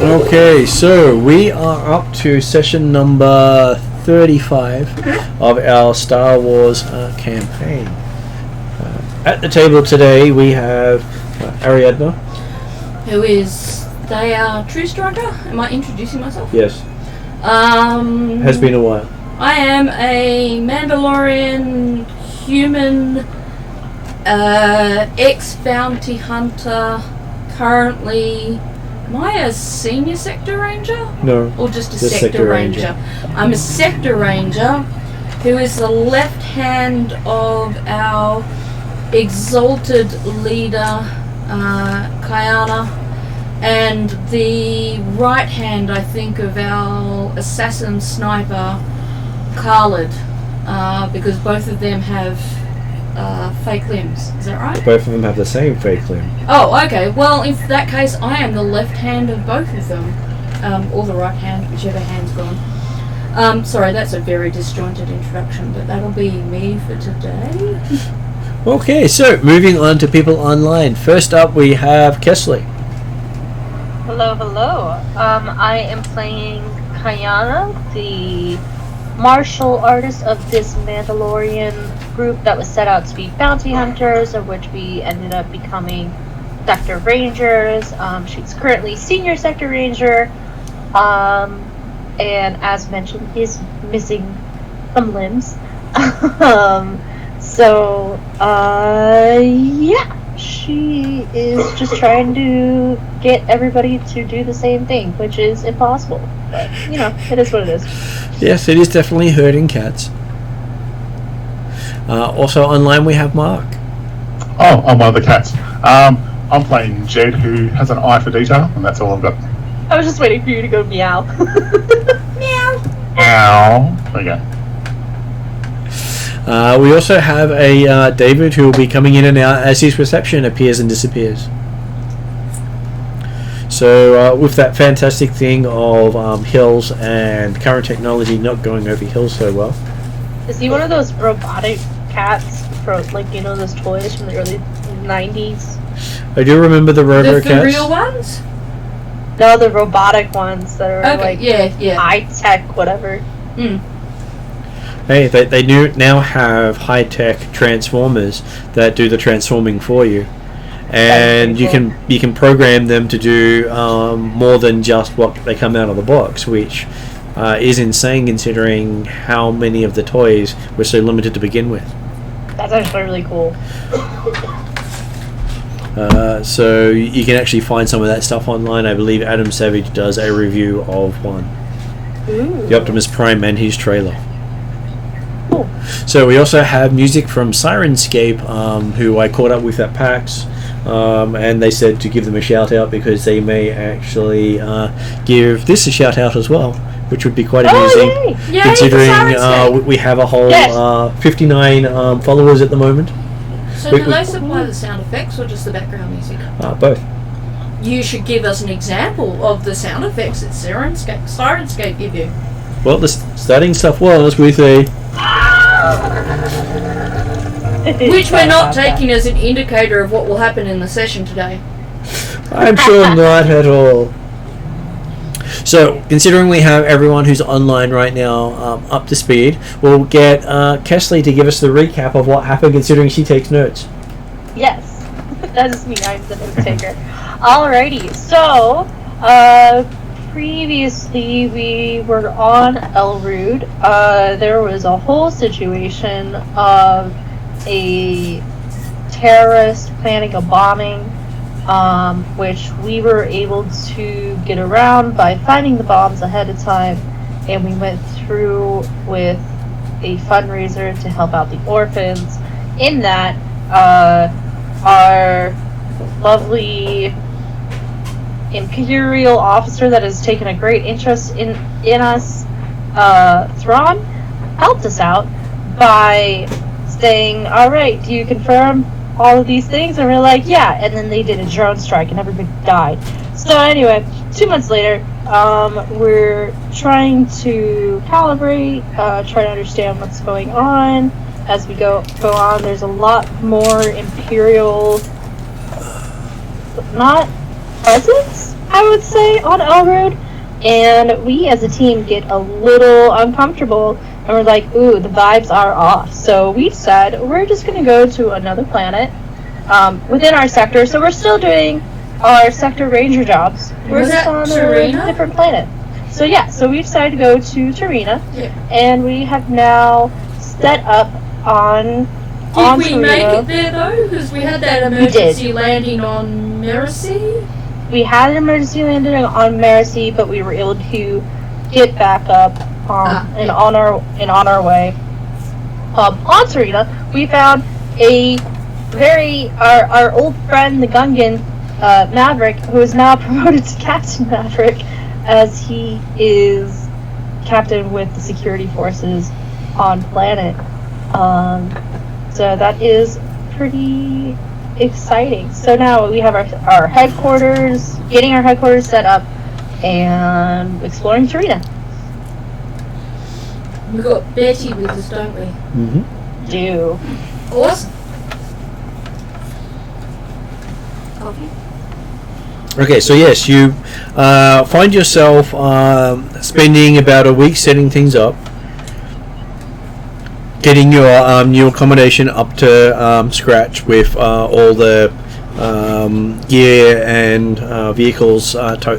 Okay, so we are up to session number 35 of our Star Wars campaign. At the table today we have Ariadna. Who is the True Striker? Am I introducing myself? Yes. Has been a while. I am a Mandalorian human ex-bounty hunter, currently. Am I a senior sector ranger? No. Or just a sector ranger? I'm a sector ranger who is the left hand of our exalted leader, Kayana, and the right hand, I think, of our assassin sniper, Khalid, because both of them have fake limbs. Is that right? Both of them have the same fake limb. Oh, okay. Well, in that case, I am the left hand of both of them. Or the right hand, whichever hand's gone. Sorry, that's a very disjointed introduction, but that'll be me for today. Okay, so moving on to people online. First up, we have Kesley. Hello, hello. I am playing Kayana, the martial artist of this Mandalorian group that was set out to be bounty hunters, of which we ended up becoming sector rangers. She's currently senior sector ranger, and as mentioned, is missing some limbs. Yeah, she is just trying to get everybody to do the same thing, which is impossible. But, you know, it is what it is. Yes, it is definitely herding cats. Also online we have Mark. Oh, I'm one of the cats. I'm playing Jed, who has an eye for detail, and that's all I've got. I was just waiting for you to go meow. Meow. Meow. There you go. We also have a David who will be coming in and out as his reception appears and disappears. So with that fantastic thing of hills and current technology not going over hills so well. Is he one of those robotic cats from, like, you know, those toys from the early 90s? I do remember the robo cats. The real ones? No, the robotic ones that are high-tech, whatever. Hey, they now have high-tech transformers that do the transforming for you, and you can program them to do more than just what they come out of the box, which is insane considering how many of the toys were so limited to begin with. That's actually really cool. So you can actually find some of that stuff online. I believe Adam Savage does a review of one. Ooh. The Optimus Prime and his trailer. Cool. So we also have music from Sirenscape, who I caught up with at PAX, and they said to give them a shout out because they may actually give this a shout out as well, which would be quite amusing, Yay, considering we have a whole 59 followers at the moment. So do they supply the sound effects or just the background music? Both. You should give us an example of the sound effects that Sirenscape give you. Well, the starting stuff was with a... Which we're not taking as an indicator of what will happen in the session today. I'm sure not at all. So, considering we have everyone who's online right now up to speed, we'll get Kesley to give us the recap of what happened, considering she takes notes. Yes, that is me. I'm the note taker. Alrighty, so previously we were on Elrood. There was a whole situation of a terrorist planning a bombing, which we were able to get around by finding the bombs ahead of time, and we went through with a fundraiser to help out the orphans. In that, our lovely Imperial officer that has taken a great interest in us, Thrawn, helped us out by saying, alright, do you confirm all of these things? And we're like, yeah. And then they did a drone strike and everybody died. So anyway, 2 months later, we're trying to calibrate, try to understand what's going on. As we go on, there's a lot more Imperial, not presence, I would say, on Elrood. And we as a team get a little uncomfortable, and we're like, ooh, the vibes are off. So we said, we're just going to go to another planet within our sector. So we're still doing our sector ranger jobs. We're just on a different planet. So yeah, so we decided to go to Terrinoth, and we have now set up on Did we make it there though? Because we had that emergency landing on Mercy. We had an emergency landing on Mercy, but we were able to get back up and on our way. On Terrinoth, we found our old friend, the Gungan Maverick, who is now promoted to Captain Maverick, as he is captain with the security forces on planet. So that is pretty exciting. So now we have our headquarters, getting our headquarters set up, and exploring Terrinoth. We got Betty with us, don't we? Mm-hmm. Do. Awesome. Coffee? Okay, so yes, you find yourself spending about a week setting things up, getting your new accommodation up to scratch with all the gear and vehicles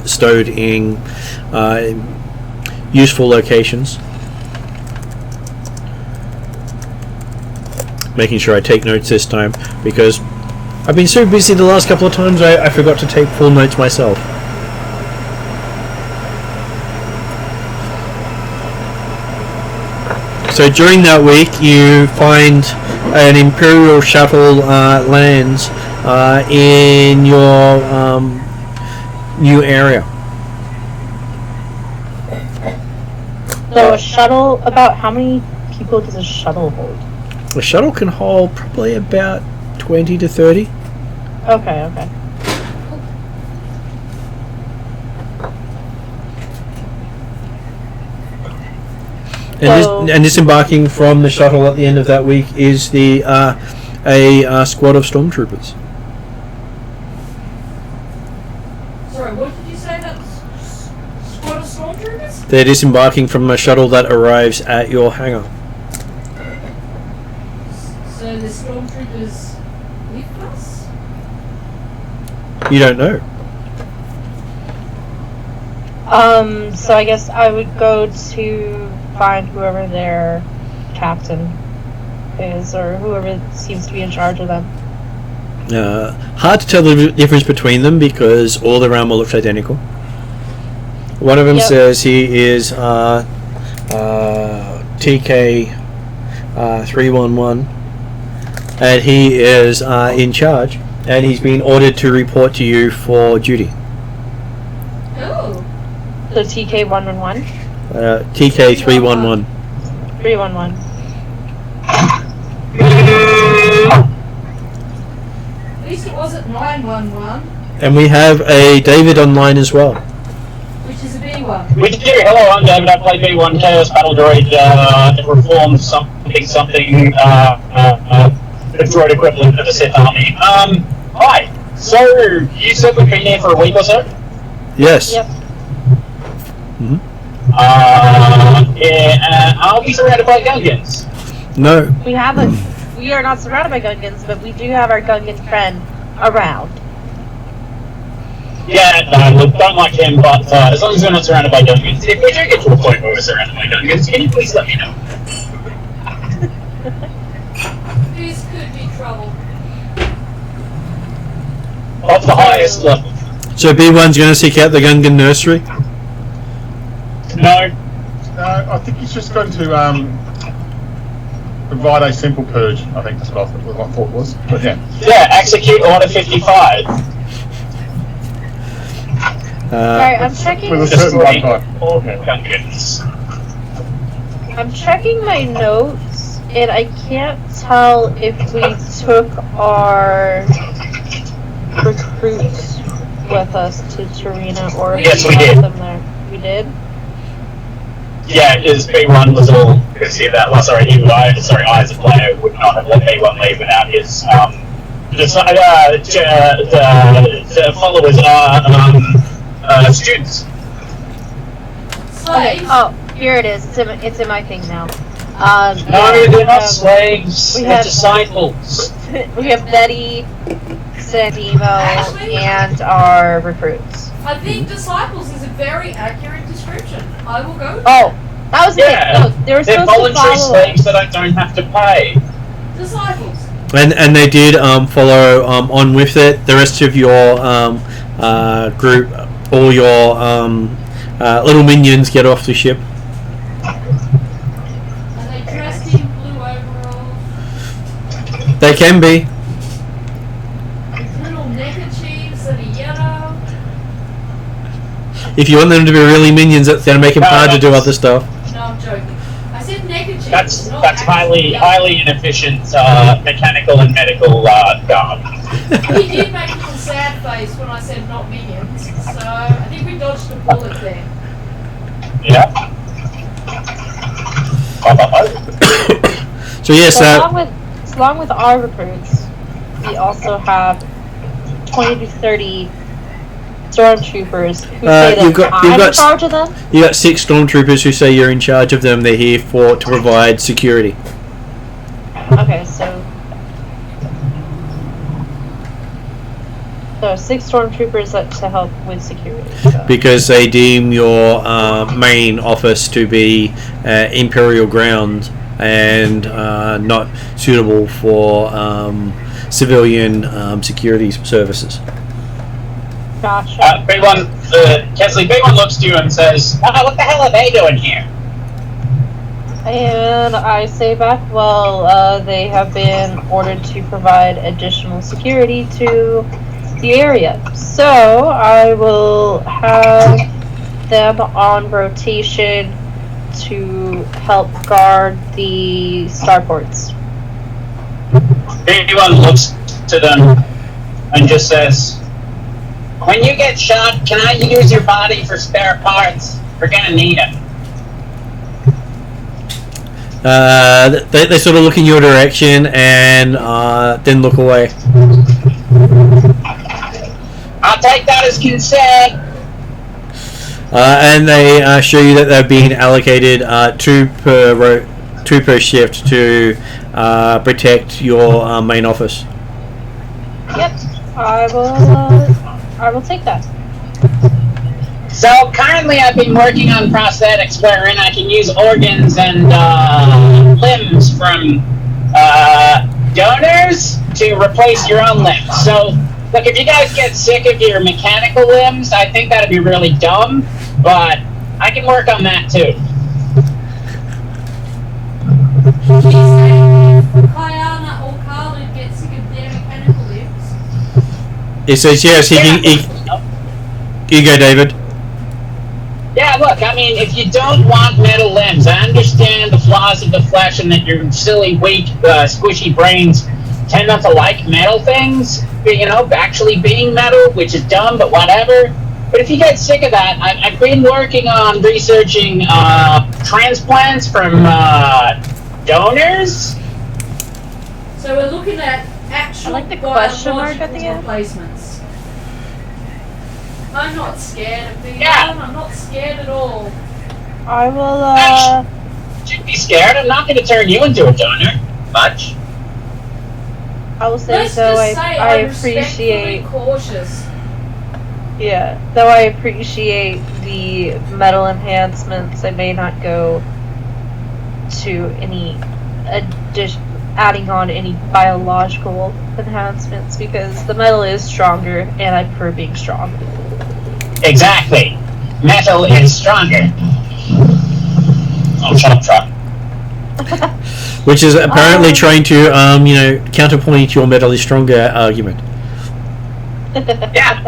stowed in useful locations. Making sure I take notes this time, because I've been so busy the last couple of times I forgot to take full notes myself. So during that week you find an Imperial shuttle lands in your new area. So a shuttle, about how many people does a shuttle hold? A shuttle can hold probably about 20 to 30. Okay. And disembarking from the shuttle at the end of that week is a squad of stormtroopers. Sorry, what did you say? That's squad of stormtroopers? They're disembarking from a shuttle that arrives at your hangar. So the stormtroopers with us? You don't know. So I guess I would go to find whoever their captain is, or whoever seems to be in charge of them. Hard to tell the difference between them because all their armor looks identical. One of them says he is TK 311, and he is in charge, and he's been ordered to report to you for duty. Oh. So TK 111. TK 311. 311. At least it wasn't 911, And we have a David online as well. which is a B1. We do. Hello, I'm David. I play B1 Chaos Battle Droid, reformed something, the droid equivalent of the Sith Army. Hi. So, you said we've been here for a week or so? Yes. Yep. Mm-hmm. Are we surrounded by Gungans? No. We are not surrounded by Gungans, but we do have our Gungan friend around. Yeah, no, look, don't like him, but as long as we're not surrounded by Gungans, if we do get to a point where we're surrounded by Gungans, can you please let me know? This could be trouble. Of the highest level. So B1's going to seek out the Gungan nursery? No. I think he's just going to provide a simple purge. I think that's what I thought was. But yeah. Yeah, execute Order 55. Alright, I'm checking. With a certain runtime. All Gungans. I'm checking my notes, and I can't tell if we took our recruits with us to Terrinoth or if Yes, we left did. them there. We did? Yeah, his B1 was all because of that. Well, sorry, I as a player followers are students. Okay. Slaves. Oh, here it is. It's in my thing now. No, they're not slaves. we They're have- disciples. We have Betty, Sandemo, Actually- and our recruits. I think disciples is a very accurate description. I will go. Oh, that was Yeah, it. No, they were they're supposed to voluntary follow slaves us. that I don't have to pay. Disciples. And they did follow on with it. The rest of your group, all your little minions, get off the ship. Are they dressed in blue overalls? They can be. With little neckerchiefs that are yellow? If you want them to be really minions, that's going to make them No, hard to do that's- other stuff. No, I'm joking. I said neckerchiefs. That's not highly actually highly inefficient mechanical and medical guard. He did make a little sad face when I said not minions, so I think we dodged a bullet there. Yeah. So yes, So along with our recruits, we also have 20 to 30 stormtroopers who say that you've got- I'm in got- charge of them. you got 6 stormtroopers who say you're in charge of them. They're here to provide security. Okay, so 6 stormtroopers to help with security. So. Because they deem your main office to be Imperial ground and not suitable for civilian security services. Gotcha. Big one, Kesley, Big One looks to you and says, what the hell are they doing here? And I say back, well, they have been ordered to provide additional security to the area. So I will have them on rotation to help guard the starports. Big One looks to them and just says, when you get shot, can I use your body for spare parts? We're gonna need them. They sort of look in your direction and then look away. I'll take that as consent. And they show you that they're being allocated 2 per shift to protect your main office. Yep, I will take that. So currently I've been working on prosthetics wherein I can use organs and limbs from donors to replace your own limbs. So look, if you guys get sick of your mechanical limbs, I think that'd be really dumb, but I can work on that too. She's saying Kayana or Khalid get sick of their mechanical limbs. He says yes. You go, David. Yeah, look, I mean, if you don't want metal limbs, I understand the flaws of the flesh and that your silly, weak, squishy brains tend not to like metal things, you know, actually being metal, which is dumb, but whatever. But if you get sick of that, I've been working on researching transplants from donors. So we're looking at actual I like the question mark at the biological end. replacements. I'm not scared of being Yeah. I'm not scared at all. I will, Shouldn't be scared. I'm not going to turn you into a donor. Much. I will say, Let's though, just say I I'm appreciate, respectfully cautious. yeah, though I appreciate the metal enhancements, I may not go to any adding on any biological enhancements because the metal is stronger and I prefer being strong. Exactly. Metal is stronger. Oh, shut up, truck. Which is apparently trying to, counterpoint your metal is stronger argument. Yeah.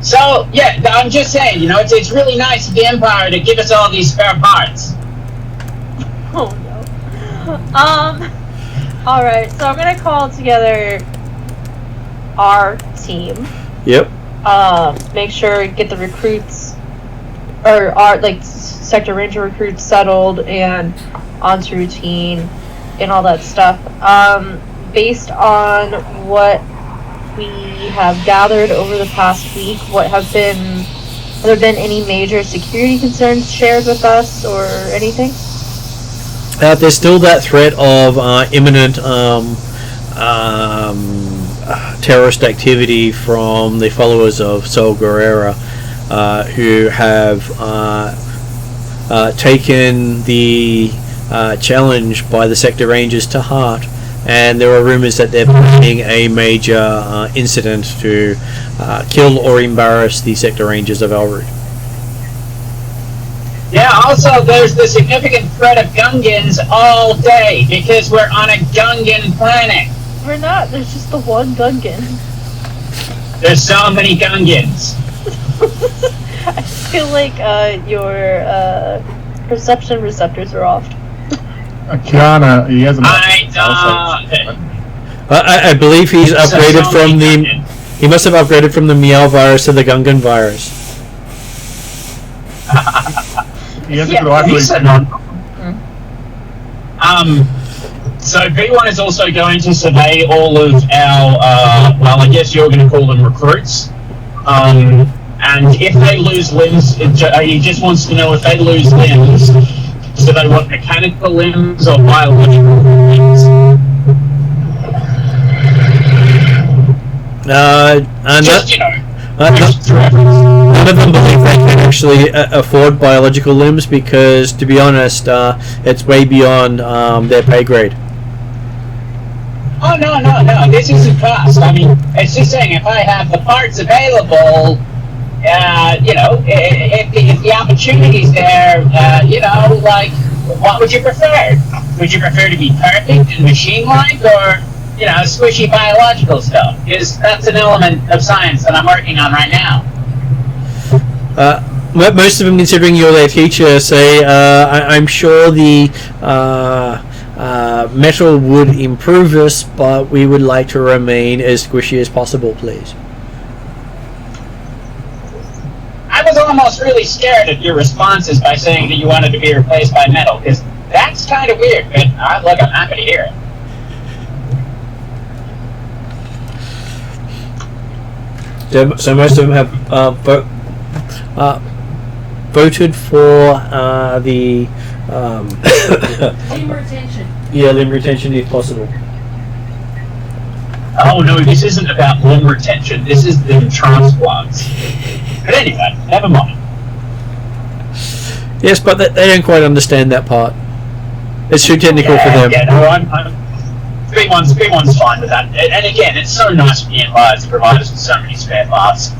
So, yeah, I'm just saying, you know, it's really nice of the Empire to give us all these spare parts. Oh no. Alright, so I'm gonna call together our team. Yep. Make sure get the recruits or our sector ranger recruits settled and onto routine and all that stuff. Based on what we have gathered over the past week? Have there been any major security concerns shared with us or anything? There's still that threat of imminent terrorist activity from the followers of Sol Guerrera, who have taken the challenge by the Sector Rangers to heart, and there are rumors that they're planning a major incident to kill or embarrass the Sector Rangers of Elrood. Yeah, also there's the significant threat of Gungans all day, because we're on a Gungan planet. We're not, there's just the one Gungan. There's so many Gungans. I feel like your perception receptors are off. Kiana, he hasn't. I believe he's upgraded from the. He must have upgraded from the Meow virus to the Gungan virus. He has So B1 is also going to survey all of our, well, I guess you're going to call them recruits. And if they lose limbs, he just wants to know if they lose limbs, do they want mechanical limbs or biological limbs? Just, you know. None of them believe they can actually afford biological limbs because, to be honest, it's way beyond their pay grade. Oh, no, this isn't cost. I mean, it's just saying if I have the parts available, you know, if the opportunity's there, you know, like, what would you prefer? Would you prefer to be perfect and machine-like, or, you know, squishy biological stuff? Because that's an element of science that I'm working on right now. Most of them, considering you're their teacher, say, I'm sure the metal would improve us, but we would like to remain as squishy as possible, please. I was almost really scared at your responses by saying that you wanted to be replaced by metal, because that's kind of weird, but look, I'm happy to hear it. So most of them have voted for the Limb retention. Yeah, limb retention if possible. Oh no, this isn't about limb retention. This is limb transplants. But anyway, never mind. Yes, but they don't quite understand that part. It's too technical for them. Yeah, no, I'm B1's fine with that. And again, it's so nice of the Empire to provide us with so many spare parts.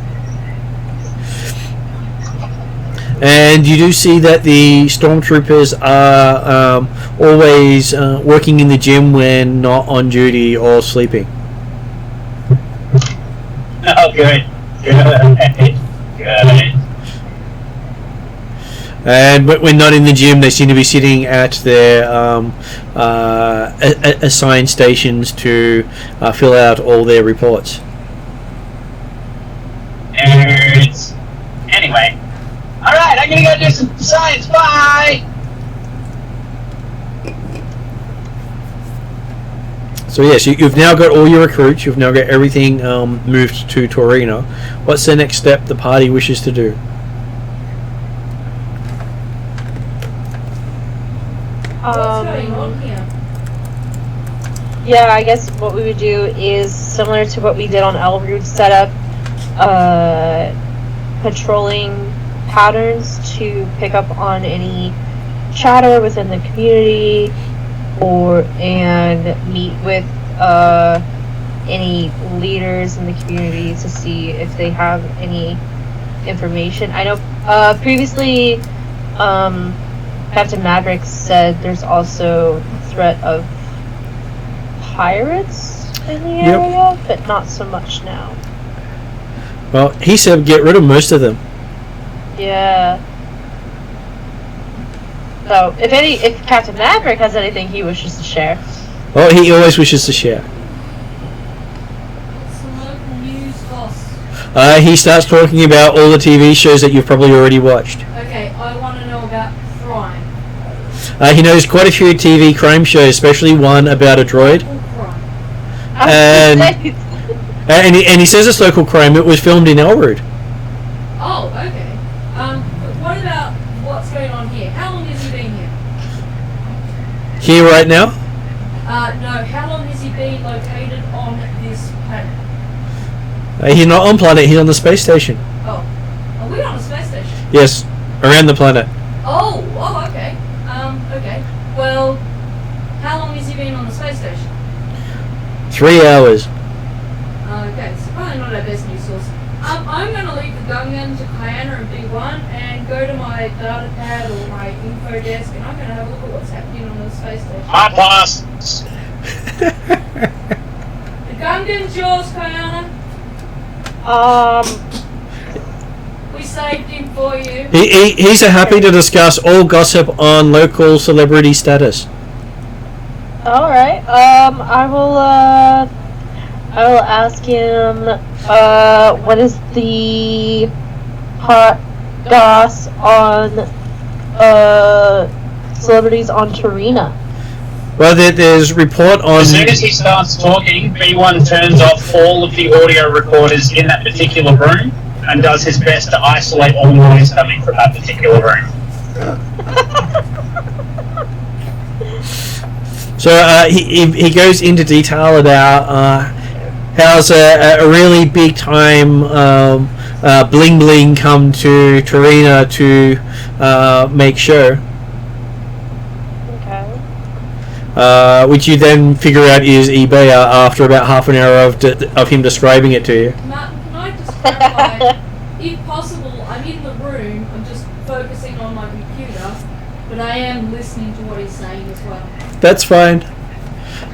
And you do see that the stormtroopers are always working in the gym when not on duty or sleeping. Oh, good. And when not in the gym, they seem to be sitting at their assigned stations to fill out all their reports. Nerds. Anyway. Alright, I'm gonna go do some science. Bye! So yes, you've now got all your recruits, you've now got everything moved to Terrinoth. What's the next step the party wishes to do? What's going on here? Yeah, I guess what we would do is similar to what we did on Elrood setup, patrolling patterns to pick up on any chatter within the community, and meet with any leaders in the community to see if they have any information. I know previously Captain Maverick said there's also threat of pirates in the area, but not so much now. Well, he said get rid of most of them. Yeah. So, if Captain Maverick has anything he wishes to share. Well, he always wishes to share. What's the local news, boss? He starts talking about all the TV shows that you've probably already watched. Okay, I want to know about crime. He knows quite a few TV crime shows, especially one about a droid. All crime. And he says it's local crime. It was filmed in Elrood. Oh, okay. But what about what's going on here? How long has he been here? Here right now? No. How long has he been located on this planet? He's not on planet. He's on the space station. Oh, are we on a space station? Yes, around the planet. Oh, okay. Okay. Well, how long has he been on the space station? 3 hours. Okay, so probably not our best news source. I'm going to leave the Gungan to Kiana and B1 and go to my data pad or my info desk, and I'm going to have a look at what's happening on the space station. My pass. The Gungan's yours, Kiana. We saved him for you. He's happy to discuss all gossip on local celebrity status. All right. I will ask him. What is the hot goss on celebrities on Terrinoth? Well, there's report on. As soon as he starts talking, B1 turns off all of the audio recorders in that particular room and does his best to isolate all noise coming from that particular room. So he goes into detail about how's a really big time bling bling come to Terrinoth to make sure. Which you then figure out is eBay after about half an hour of him describing it to you. Can I just clarify? If possible, I'm in the room, I'm just focusing on my computer, but I am listening to what he's saying as well. That's fine.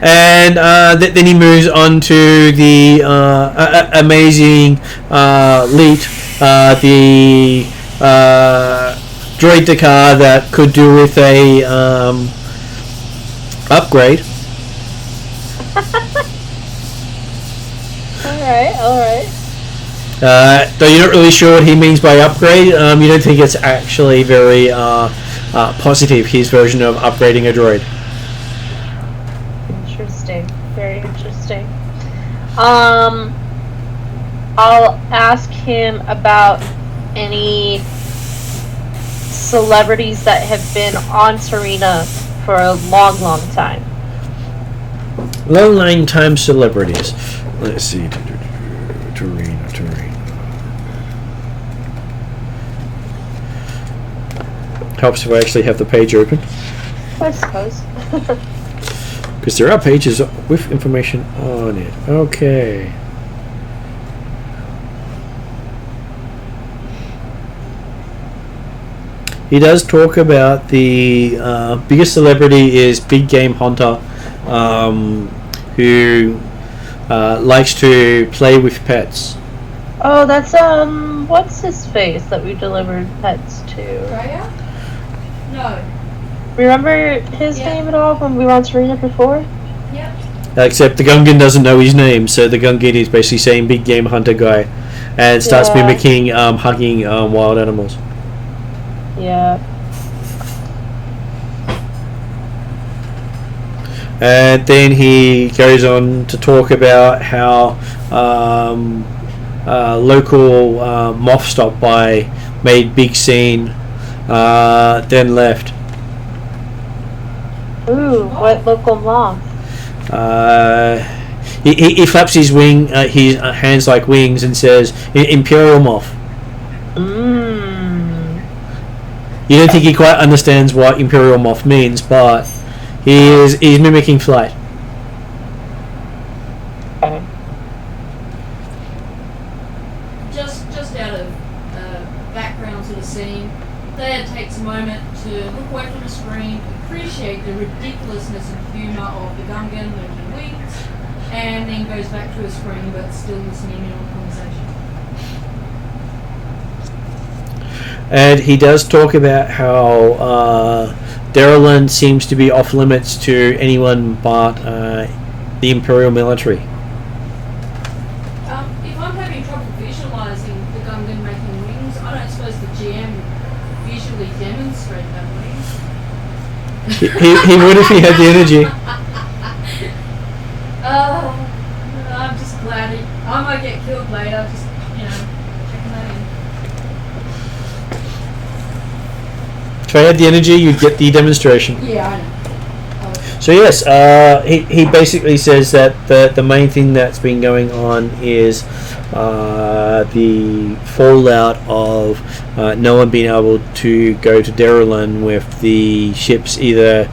And then he moves on to the amazing Leet, the droid Dakar that could do with a upgrade. Alright. Though you're not really sure what he means by upgrade, you don't think it's actually very positive, his version of upgrading a droid. Interesting. Very interesting. I'll ask him about any celebrities that have been on Terrinoth for a long, long time. Long time celebrities. Let's see. Terrinoth. Helps if I actually have the page open. I suppose. Because there are pages with information on it. Okay. He does talk about the biggest celebrity is Big Game Hunter, who likes to play with pets. Oh, that's what's his face that we delivered pets to? Raya? No. Remember his name at all when we were on Terrinoth before? Yep. Except the Gungan doesn't know his name, so the Gungan is basically saying Big Game Hunter guy, and starts mimicking hugging wild animals. Yeah. And then he goes on to talk about how local moth stopped by, made big scene, then left. Ooh, what local moth? He flaps his hands like wings and says, Imperium moth. You don't think he quite understands what Imperial moth means, but he's mimicking flight. Okay. Just out of background to the scene, Thea takes a moment to look away from the screen, appreciate the ridiculousness and humour of the Gungan moving wings, and then goes back to her screen but still listening in on the conversation. And he does talk about how Darylin seems to be off limits to anyone but the Imperial military. If I'm having trouble visualising the Gungan making wings, I don't suppose the GM visually demonstrate that wings. He would if he had the energy. I'm just glad I'm If I had the energy, you'd get the demonstration. Yeah, I know. So yes, he basically says that the main thing that's been going on is the fallout of no one being able to go to Derelin with the ships either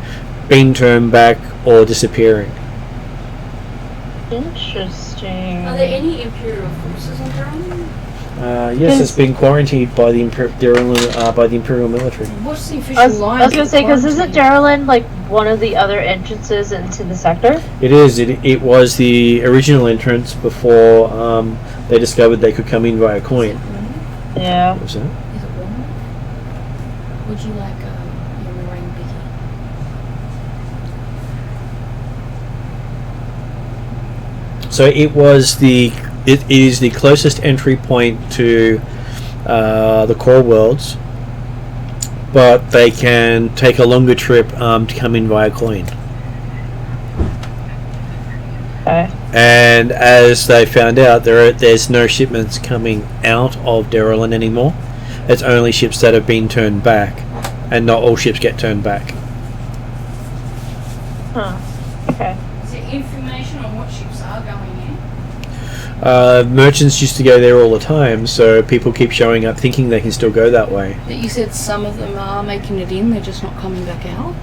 being turned back or disappearing. Interesting. Are there any Imperial forces on Darwin? Yes, it's been quarantined by the Imperial military. What's the official I was line? going to say, because isn't Darylin like one of the other entrances into the sector? It is. It was the original entrance before they discovered they could come in via coin. Yeah. What was that? Is it warm? Would you like your meringue biggie? So it was it is the closest entry point to the core worlds, but they can take a longer trip to come in via coin. Okay. And as they found out, there's no shipments coming out of Derelin anymore. It's only ships that have been turned back, and not all ships get turned back. Huh. Okay. Is there information on what ships are going in? Merchants used to go there all the time, so people keep showing up thinking they can still go that way. But you said some of them are making it in, they're just not coming back out?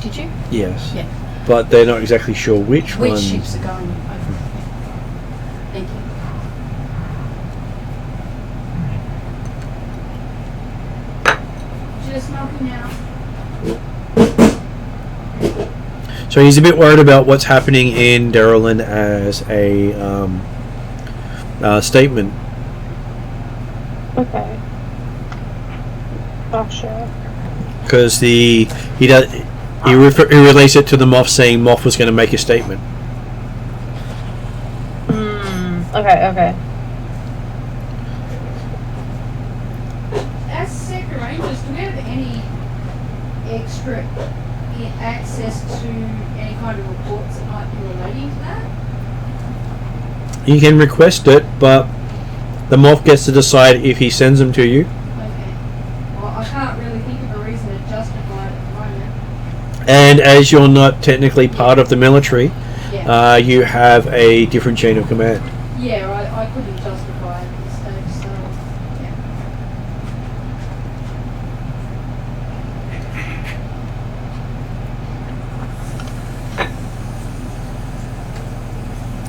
Did you? Yes. Yeah. But they're not exactly sure which ones. ships are going over? Thank you. Just smoking now. So he's a bit worried about what's happening in Derelin as a statement. Okay. Gotcha. Because he relates it to the Moff saying Moff was going to make a statement. Okay. As Sector Rangers, do we have any extra access to any kind of reports that might be relating to that? You can request it, but the Moff gets to decide if he sends them to you. Okay. Well, I can't really think of a reason to justify it at the moment. And as you're not technically part of the military, Yeah. you have a different chain of command. Yeah, I couldn't justify it at this stage, so yeah.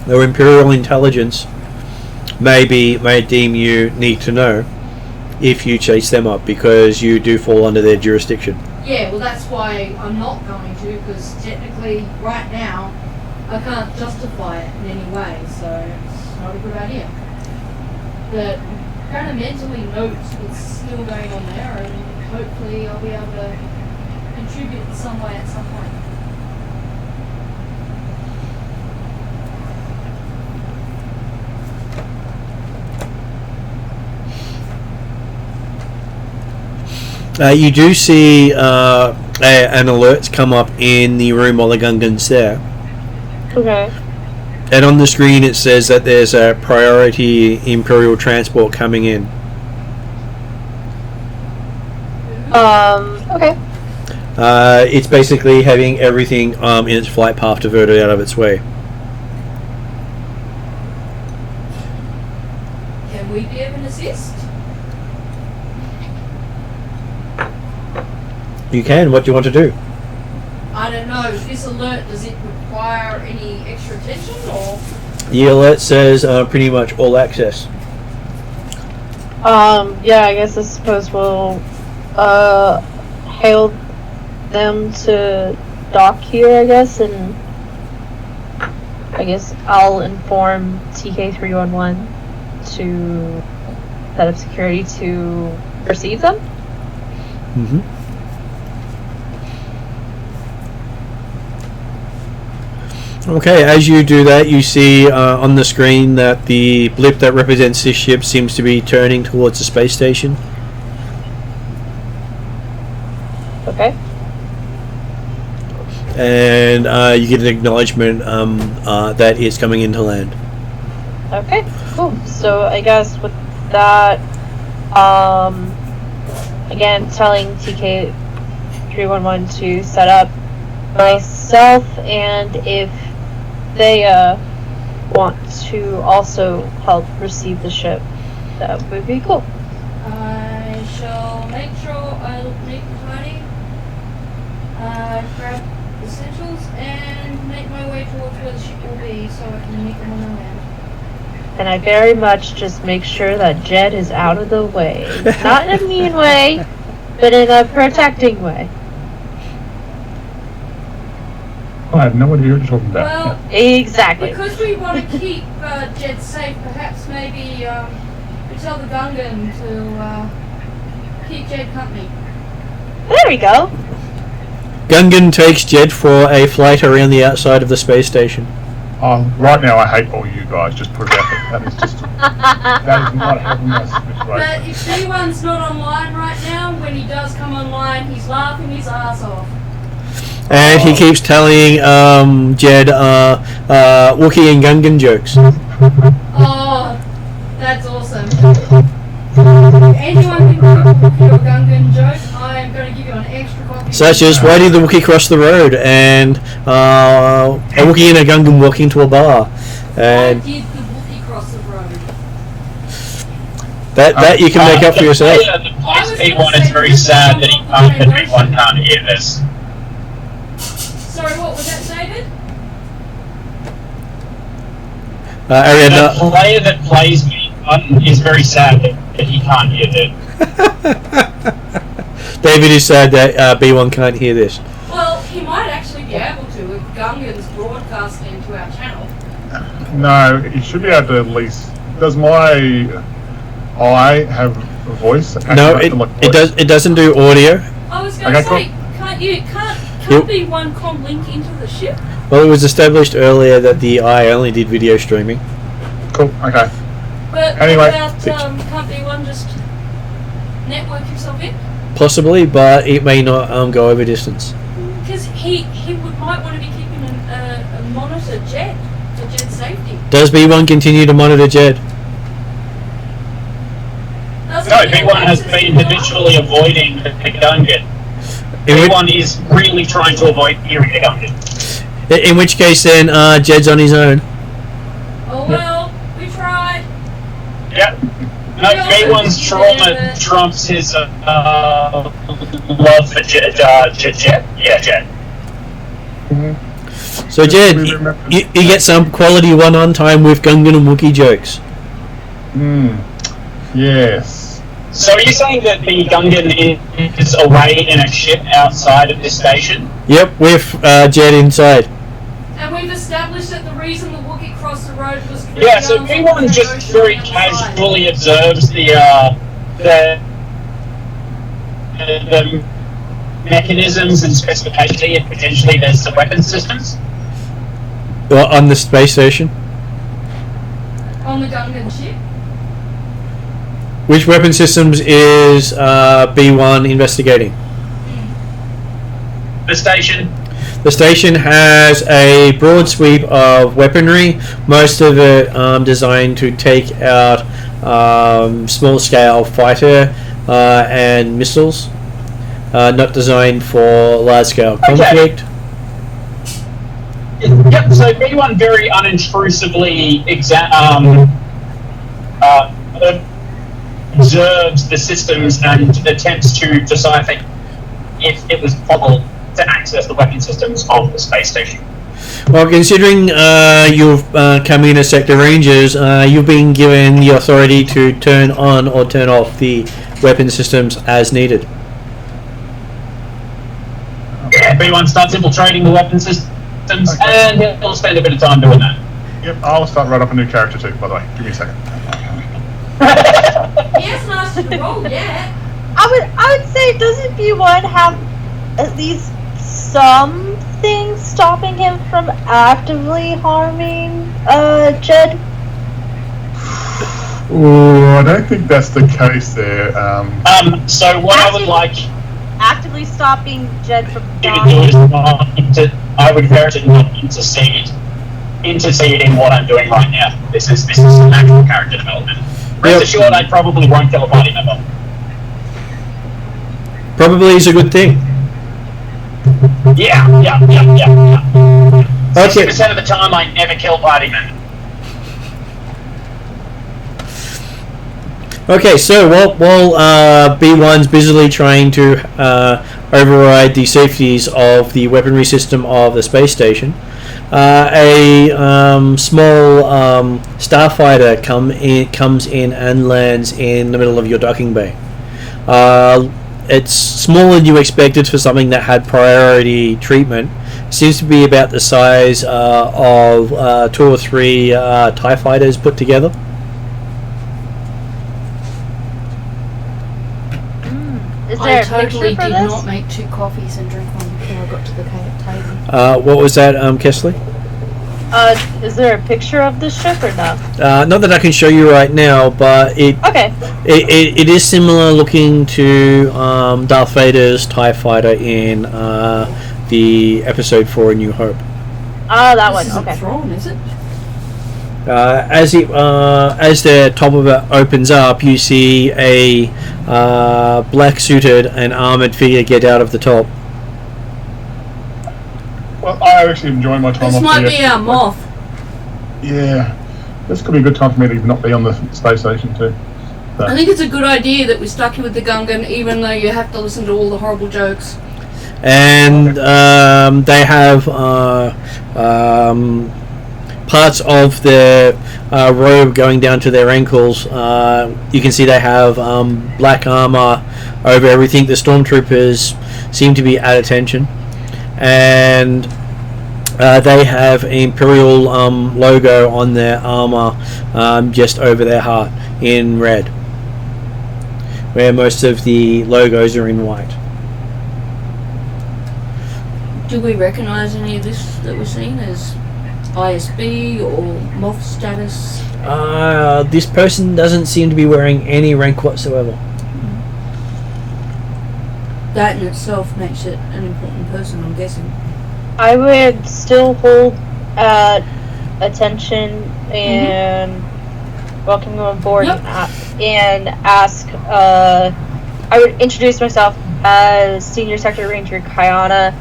Though Imperial intelligence may deem you need to know if you chase them up, because you do fall under their jurisdiction. Yeah, well that's why I'm not going to, because technically right now I can't justify it in any way, so it's not a good idea. But kind of mentally note what's still going on there, and hopefully I'll be able to contribute in some way at some point. You do see an alert come up in the room while the Gungan's there. Okay. And on the screen it says that there's a priority Imperial transport coming in. Okay. It's basically having everything in its flight path diverted out of its way. Can we be of an assist? You can. What do you want to do? I don't know. This alert, does it require any extra attention, or? The alert says pretty much all access. Yeah, I guess I suppose we'll hail them to dock here, I guess, and I guess I'll inform TK311 to set up security to receive them. Mm-hmm. Okay, as you do that, you see on the screen that the blip that represents this ship seems to be turning towards the space station. Okay. And you get an acknowledgement that it's coming into land. Okay, cool. So I guess with that, again, telling TK everyone wanted to set up myself, and if they want to also help receive the ship, that would be cool. I shall make sure I look neat and tidy, grab essentials, and make my way towards where the ship will be so I can meet them on the land. And I very much just make sure that Jed is out of the way. Not in a mean way, but in a protecting way. I have no idea what you're talking about. Well, Exactly. because we want to keep Jed safe, perhaps maybe we tell the Gungan to keep Jed company. There we go. Gungan takes Jed for a flight around the outside of the space station. Right now I hate all you guys, just put it out there. That is just, that is not helping us. But if C1's not online right now, when he does come online, he's laughing his ass off. And he keeps telling Jed Wookiee and Gungan jokes. Oh, that's awesome. If anyone can do a Wookiee or Gungan joke, I am going to give you an extra copy. Such as, why did the Wookiee cross the road? And a Wookiee and a Gungan walk into a bar. And why did the Wookiee cross the road? that you can make up for yourself. The P1 is very sad that P1 can't hear this. Sorry, what was that, David? Ariadna. The player that plays P1 is very sad that he can't hear it. David is sad that B1 can't hear this. Well, he might actually be able to if Gungan's broadcasting to our channel. No, you should be able to at least. Does my eye have a voice? No, it doesn't do audio. I was going to say, can't B1 com link into the ship? Well, it was established earlier that the eye only did video streaming. Cool. Okay. But Anyway, what about can't B1 just network himself in? Possibly, but it may not go over distance. Because he might want to be keeping a monitor Jed for Jed's safety. Does B1 continue to monitor Jed? Doesn't No, he have B1 has access been to the habitually avoiding the Gungan. B1 is really trying to avoid hearing the Gungan. In which case, then Jed's on his own. Oh well, we tried. Yep. No, B1's trauma trumps his love for Jed. Yeah, Jed. So Jed, you get some quality one-on time with Gungan and Wookiee jokes. Yes. So are you saying that the Gungan is away in a ship outside of this station? Yep, with Jed inside. And we've established that the reason the Wookiee crossed the road was because Yeah, so B1 just very casually observes the mechanisms and specifications, and potentially there's some weapon systems. Well, on the space station. on the Gungan ship. Which weapon systems is B1 investigating? The station. The station has a broad sweep of weaponry, most of it designed to take out small-scale fighter and missiles, not designed for large-scale conflict. Yep, so B1 very unintrusively observes the systems and attempts to decipher if it was possible to access the weapon systems of the space station. Well, considering you've come in as Sector Rangers, you've been given the authority to turn on or turn off the weapon systems as needed. Yeah, B1 starts infiltrating the weapon systems, and he'll spend a bit of time doing that. Yep, I'll start right up a new character too, by the way. Give me a second. He hasn't asked you to roll yet. I would say, doesn't B1 have at least something stopping him from actively harming Jed? Ooh, I don't think that's the case there. So what I would like Actively stopping Jed from you to do dying? is not I would encourage it not intercede in what I'm doing right now. This is some actual character development. Rest assured, I probably won't kill a party member. Probably is a good thing. Yeah. Okay. 60% of the time, I never kill party members. Okay, so while B1's busily trying to override the safeties of the weaponry system of the space station, a small starfighter comes in and lands in the middle of your docking bay. It's smaller than you expected for something that had priority treatment. Seems to be about the size of 2 or 3 TIE fighters put together. Is there I a totally picture for did this? not make 2 coffees and drink one before I got to the table. What was that, Kesley? Is there a picture of this ship or no? Not that I can show you right now, but Okay. it is similar looking to Darth Vader's TIE fighter in the Episode 4 A New Hope. Ah, that This one. isn't Okay. Thrawn, is it? As the top of it opens up, you see a black-suited and armored figure get out of the top. Well, I actually enjoy my time This off might here. be our moth. Yeah. This could be a good time for me to not be on the space station too. I think it's a good idea that we stuck you with the Gungan, even though you have to listen to all the horrible jokes. And they have parts of their robe going down to their ankles. You can see they have black armor over everything. The stormtroopers seem to be at attention, and they have an Imperial logo on their armor just over their heart in red, where most of the logos are in white. Do we recognise any of this that we're seeing as ISB or moth status? This person doesn't seem to be wearing any rank whatsoever. That in itself makes it an important person, I'm guessing. I would still hold attention and welcome you on board and ask. I would introduce myself as Senior Sector Ranger Kayana.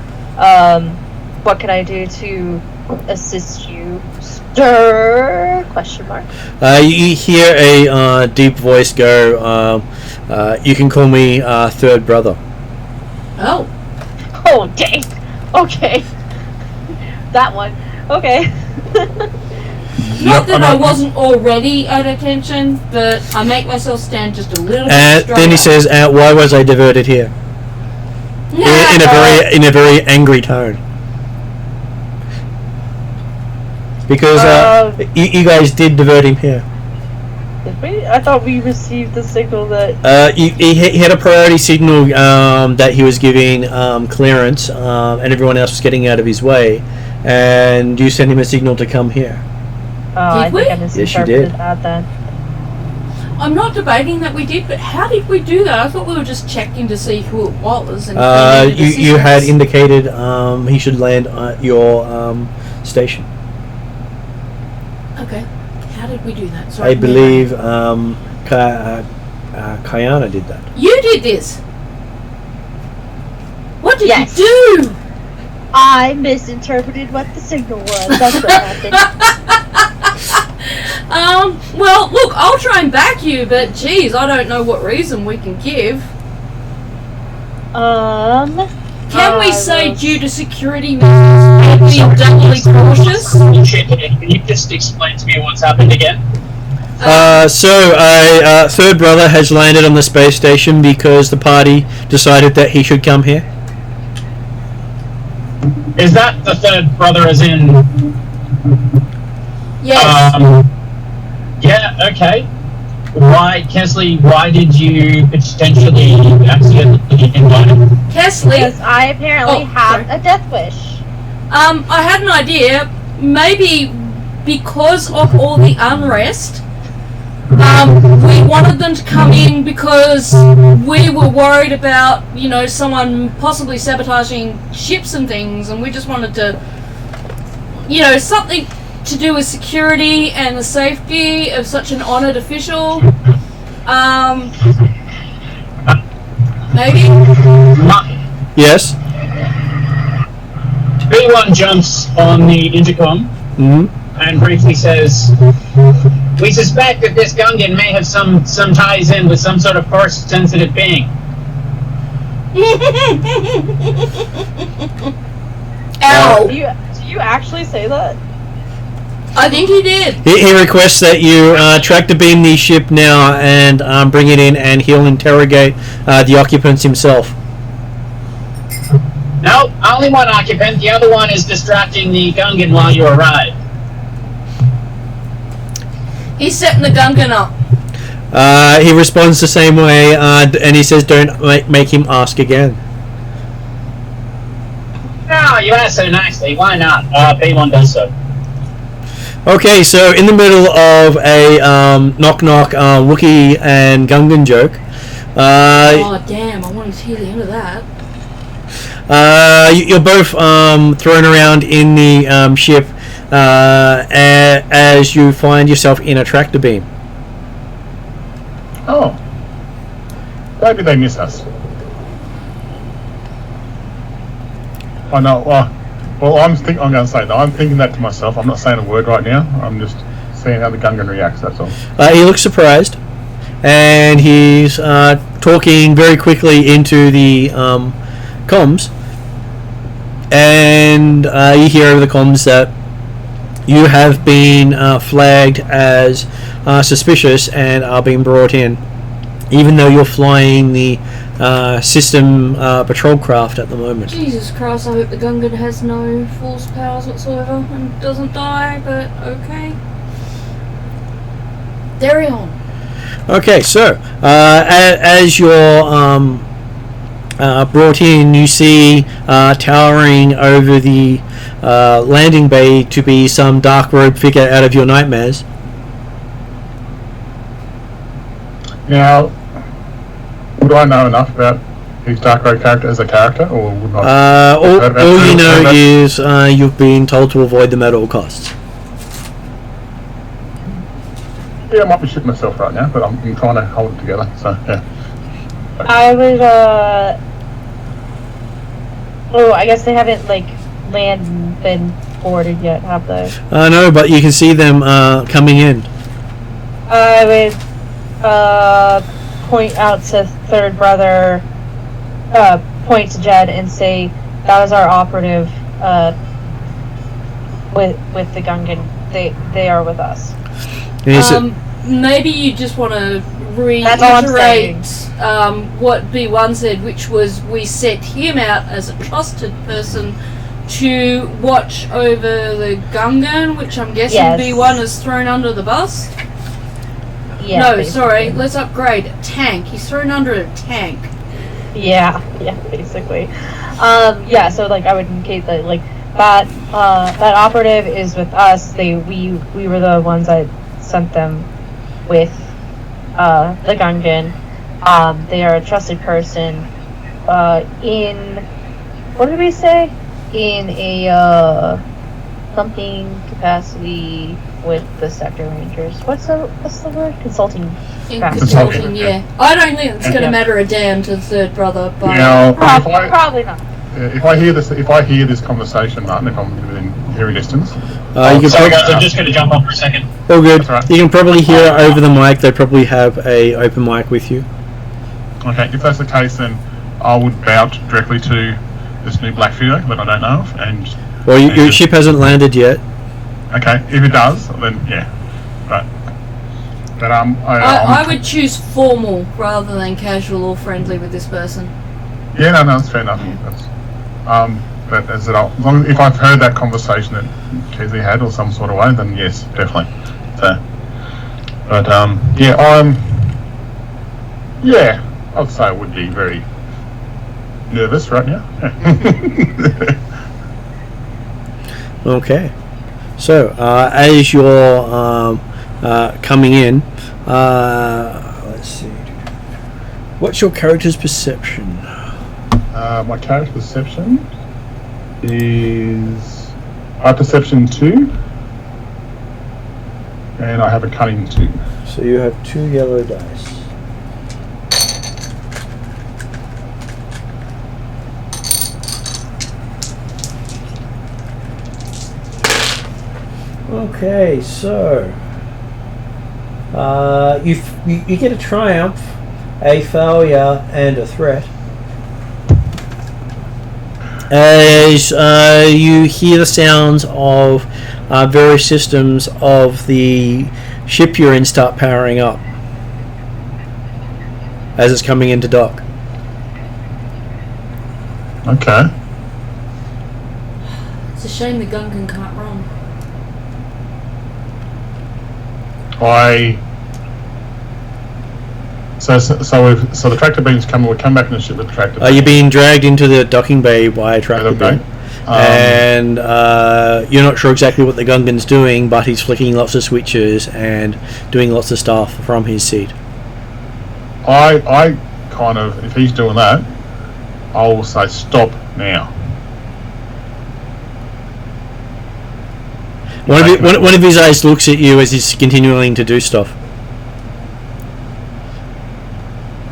What can I do to assist you, sir? Question mark. You hear a deep voice go, you can call me third brother. Oh, Oh, dang. Okay. That one. Okay. not that I wasn't already at attention, but I make myself stand just a little bit stronger. Then he says, why was I diverted here? In a very angry tone. Because you guys did divert him here. Did we? I thought we received the signal that. He had a priority signal that he was giving clearance, and everyone else was getting out of his way, and you sent him a signal to come here. Oh, Did we? I think I misinterpreted that then. I'm not debating that we did, but how did we do that? I thought we were just checking to see who it was. And you had indicated he should land at your station. Okay. How did we do that? I believe Kayana did that. You did this. What did Yes. you do? I misinterpreted what the signal was. That's what happened. Well, look, I'll try and back you, but geez, I don't know what reason we can give. Can we say due to security measures, be doubly cautious? Can you just explain to me what's happened again? So a third brother has landed on the space station because the party decided that he should come here. Is that the third brother as in... Yes. Yeah, okay. Why, Kesley, why did you potentially accidentally invite him? Kesley, Because I apparently have a death wish. I had an idea. Maybe because of all the unrest, we wanted them to come in because we were worried about, someone possibly sabotaging ships and things, and we just wanted to, something to do with security and the safety of such an honoured official. Maybe? Yes. B1 jumps on the intercom and briefly says, "We suspect that this Gungan may have some ties in with some sort of force-sensitive being." Ow! Do you actually say that? I think he did. He requests that you tractor beam the ship now and bring it in, and he'll interrogate the occupants himself. No, only one occupant. The other one is distracting the Gungan while you arrive. He's setting the Gungan up. He responds the same way, and he says, "Don't make him ask again." No, you asked so nicely. Why not? B1 does so. Okay, so in the middle of a knock-knock Wookiee and Gungan joke, Oh damn! I wanted to hear the end of that. you're both thrown around in the ship as you find yourself in a tractor beam. Oh. Maybe they miss us. Oh no, well I'm going to say that. I'm thinking that to myself. I'm not saying a word right now. I'm just seeing how the Gungan reacts, that's all. He looks surprised, and he's talking very quickly into the comms, and you hear over the comms that you have been flagged as suspicious and are being brought in, even though you're flying the system patrol craft at the moment. Jesus Christ! I hope the Gungan has no force powers whatsoever and doesn't die. But okay. Carry on. Okay, so as you're brought in, you see towering over the landing bay to be some dark robed figure out of your nightmares. Now, would I know enough about his dark road character as a character, or would not? All you know is you've been told to avoid them at all costs. Yeah, I might be shitting myself right now, but I'm trying to hold it together, so yeah. I would, oh, I guess they haven't, been boarded yet, have they? No, but you can see them coming in. I would, point out to third brother, point to Jed and say, that was our operative, with the Gungan. They are with us. Maybe you just want to That's all I'm reiterate what B1 said, which was we set him out as a trusted person to watch over the Gungan, which I'm guessing Yes. B1 has thrown under the bus. Yeah. No, basically. sorry, let's upgrade. Tank. He's thrown under a tank. Yeah, basically. Yeah, so I would indicate that that operative is with us. We were the ones that sent them with the Gungan. They are a trusted person in, what did we say? In a something capacity with the sector rangers. What's the word? Consulting. In capacity. consulting, yeah. I don't think it's going to matter a damn to the third brother, but Now, Probably not. if I hear this conversation, Martin, if I'm within hearing distance, You can Sorry guys, I'm just going to jump off for a second. all good. That's right. You can probably hear it over the mic. They probably have a open mic with you. okay, if that's the case, then I would vouch directly to this new black figure that I don't know of, and Well, your ship hasn't landed yet. okay, if it does, then yeah, but I would choose formal rather than casual or friendly with this person. yeah, no, that's fair enough. That's, but as long as if I've heard that conversation that Keezy had or some sort of way, then yes, definitely. So, but yeah, I'd say I would be very nervous right now. Okay. So, as you're coming in, let's see. What's your character's perception? My character perception is perception 2, and I have a cunning 2. So you have 2 yellow dice. Okay, so you get a triumph, a failure, and a threat. As you hear the sounds of various systems of the ship you're in start powering up as it's coming into dock. Okay. It's a shame the Gungan can't run. So the tractor beam's coming. We come back in the ship with the tractor beam. You're being dragged into the docking bay by a tractor beam. And you're not sure exactly what the Gungan's doing, but he's flicking lots of switches and doing lots of stuff from his seat. I kind of, if he's doing that, I'll say stop now. One of his eyes looks at you as he's continuing to do stuff.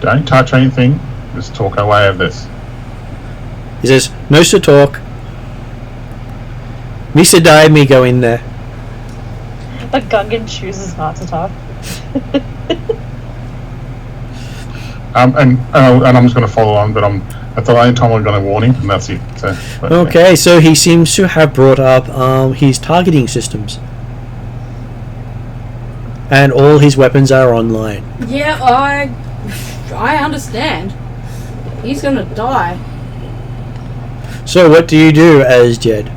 Don't touch anything. Just talk our way of this. He says, "No to talk. Misa die me go in there." A Gungan chooses not to talk. And I'm just going to follow on, but that's the only time I'm going to warn him, and that's it. Okay, so he seems to have brought up his targeting systems, and all his weapons are online. Yeah, I understand. He's gonna die. So what do you do as Jed?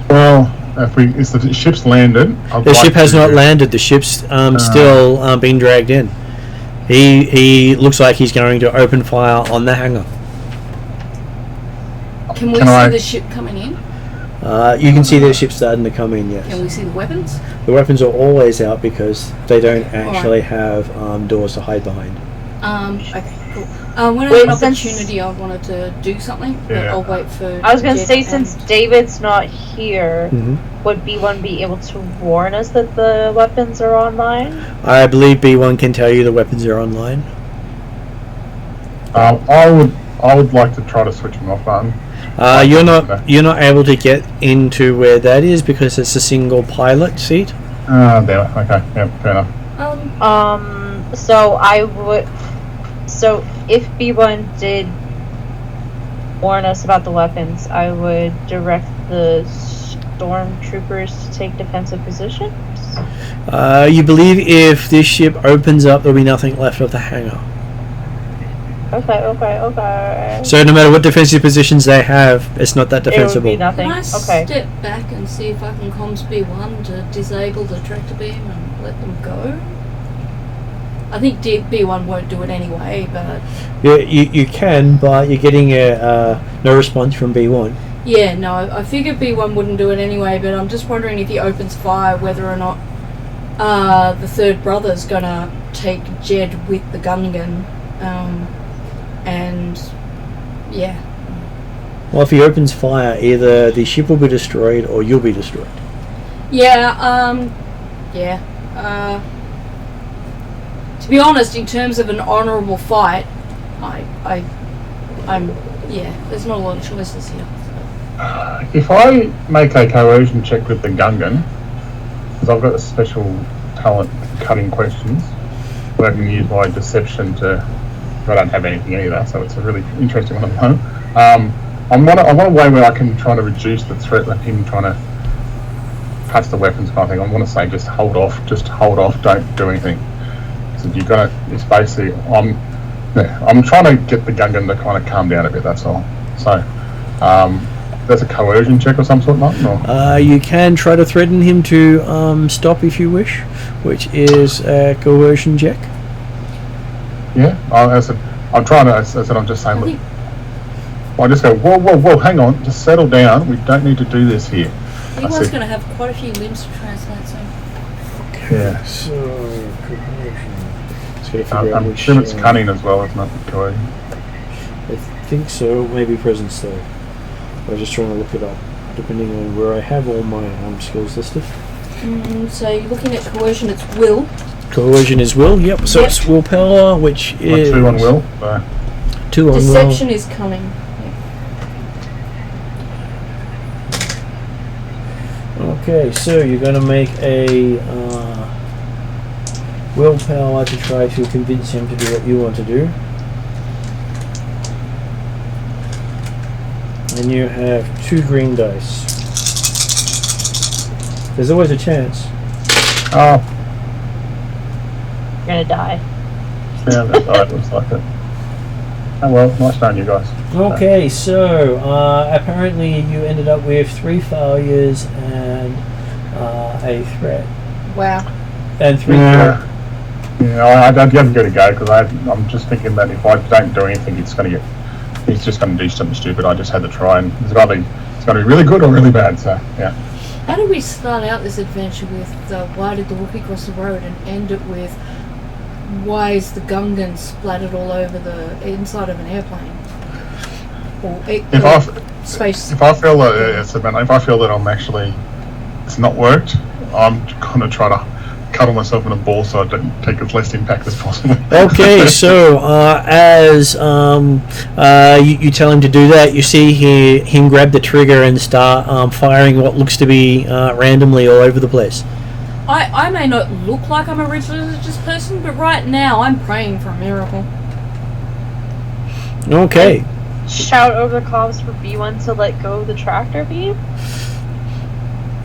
Well, if the ship's landed, The ship has not landed. The ship's still being dragged in. He looks like he's going to open fire on the hangar. Can we see the ship coming in? You can see the ship starting to come in, yes. Can we see the weapons? The weapons are always out because they don't actually have doors to hide behind. Okay, cool. When I had an opportunity, I wanted to do something, but I'll wait for... I was going to say, since David's not here, would B1 be able to warn us that the weapons are online? I believe B1 can tell you the weapons are online. I would like to try to switch them off, button. You're not able to get into where that is because it's a single pilot seat. Damn it. Okay, yeah, fair enough. So if B1 did warn us about the weapons, I would direct the stormtroopers to take defensive positions. You believe if this ship opens up, there'll be nothing left of the hangar. Okay. So no matter what defensive positions they have, it's not that defensible. It would be nothing. Can I step back and see if I can comms B1 to disable the tractor beam and let them go? I think B1 won't do it anyway, but... Yeah, you can, but you're getting no response from B1. Yeah, no, I figured B1 wouldn't do it anyway, but I'm just wondering if he opens fire, whether or not the third brother's gonna take Jed with the Gungan. And yeah. Well, if he opens fire, either the ship will be destroyed or you'll be destroyed. Yeah, to be honest, in terms of an honourable fight, there's not a lot of choices here. If I make a coercion check with the Gungan, because I've got a special talent for cutting questions, where I can use my deception to... I don't have anything either, so it's a really interesting one at the moment. I want a way where I can try to reduce the threat of him trying to touch the weapons kind of thing. I want to say just hold off, don't do anything. So you've got to, it's basically, I'm trying to get the Gungan to kind of calm down a bit, that's all. So, that's a coercion check or some sort, Martin? Or? You can try to threaten him to stop if you wish, which is a coercion check. Yeah, I'm trying to, I'm just saying, look, I just go, whoa, hang on, just settle down, we don't need to do this here. He was going to have quite a few limbs to translate, so... Yeah. So, I'm sure it's cunning as well, it's not coercion. I think so, maybe presence though. I was just trying to look it up, depending on where I have all my skills listed. So you're looking at coercion, it's will. Coercion is will, yep. So it's willpower, which is... 2 on will. 2 on will. Deception is cunning. Okay, so you're going to make a willpower to try to convince him to do what you want to do. And you have 2 green dice. There's always a chance. Oh, You're gonna die. yeah, that's right. Looks like it. Oh well, nice knowing you guys. Okay, so apparently you ended up with 3 failures and a threat. Wow. And 3 Yeah. Yeah, I'd give it a go because I'm just thinking that if I don't do anything, he's just going to do something stupid. I just had to try, and it's going to be really good or really bad. So yeah. How do we start out this adventure with why did the Wookiee cross the road and end it with why is the Gungan splattered all over the inside of an airplane? Or space. If I feel that it's not worked, I'm going to try to cuddle myself in a ball so I don't take as less impact as possible. Okay, so as you tell him to do that, you see him grab the trigger and start firing what looks to be randomly all over the place. I may not look like I'm a religious person, but right now I'm praying for a miracle. Okay. Shout over the comms for B1 to let go of the tractor beam.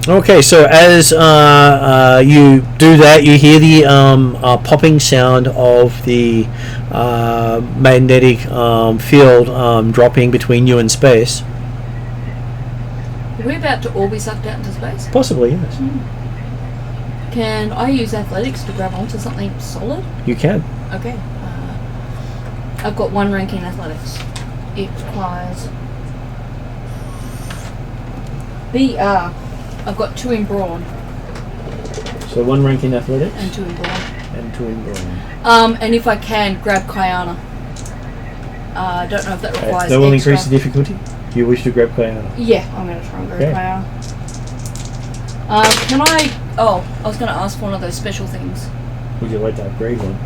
Okay, so as you do that, you hear the popping sound of the magnetic field dropping between you and space. Are we about to all be sucked out into space? Possibly, yes. Can I use athletics to grab onto something solid? You can. Okay. I've got 1 rank in athletics. It requires BR. I've got 2 in brawn. So 1 rank in athletics And 2 in brawn. and 2 in brawn. And if I can, grab Kyana. I don't know if that requires That will extra. increase the difficulty. Do you wish to grab Kayana? Yeah, I'm going to try and grab Okay. Kyana. Can I... Oh, I was going to ask for one of those special things. Would you like to upgrade one?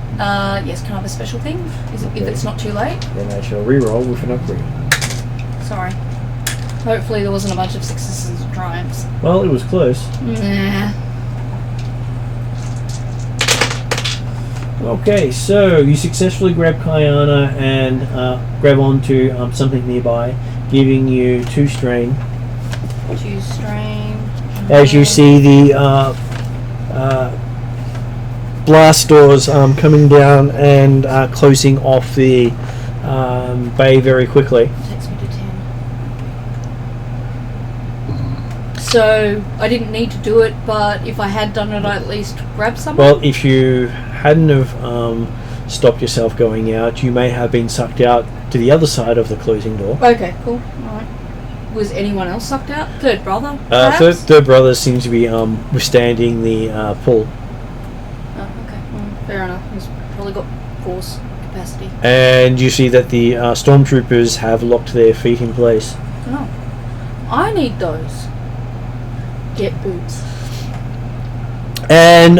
Yes, can I have a special thing? If Okay. it's not too late? Then I shall reroll with an upgrade. Sorry. Hopefully there wasn't a bunch of successes and triumphs. Well, it was close. Nah. Okay, so you successfully grab Kayana and grab onto something nearby, giving you 2 strain. 2 strain. As you see the blast doors coming down and closing off the bay very quickly. Takes me to 10. So I didn't need to do it, but if I had done it, I'd at least grab something. Well, if you hadn't have stopped yourself going out, you may have been sucked out to the other side of the closing door. Okay, cool. Alright. Was anyone else sucked out? Third brother? Perhaps? Third brother seems to be withstanding the pull. Oh, okay. Fair enough. He's probably got force capacity. And you see that the stormtroopers have locked their feet in place. Oh. I need those. Get boots. And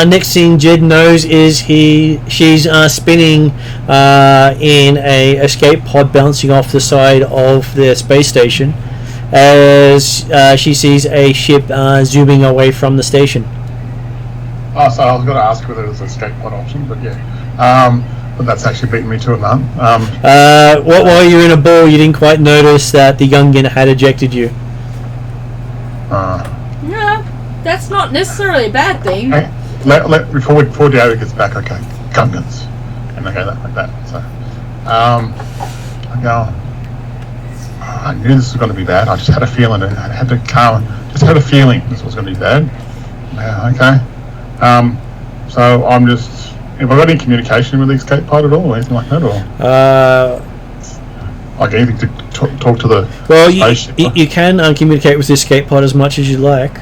next thing Jed knows is she's spinning in a escape pod bouncing off the side of the space station as she sees a ship zooming away from the station. Oh, so I was going to ask whether there's an escape pod option, but yeah. But that's actually beaten me to it, man. While you're in a ball, you didn't quite notice that the Gungan had ejected you. Yeah, that's not necessarily a bad thing. Okay. Before Diego gets back, okay, Gungans, and okay, like that. So, I go. I knew this was going to be bad. I just had a feeling. I had to just had a feeling this was going to be bad. Yeah, okay. So I'm just. Have I got any communication with the escape pod at all, or anything like that, or like anything to talk to the spaceship? You can communicate with the escape pod as much as you like.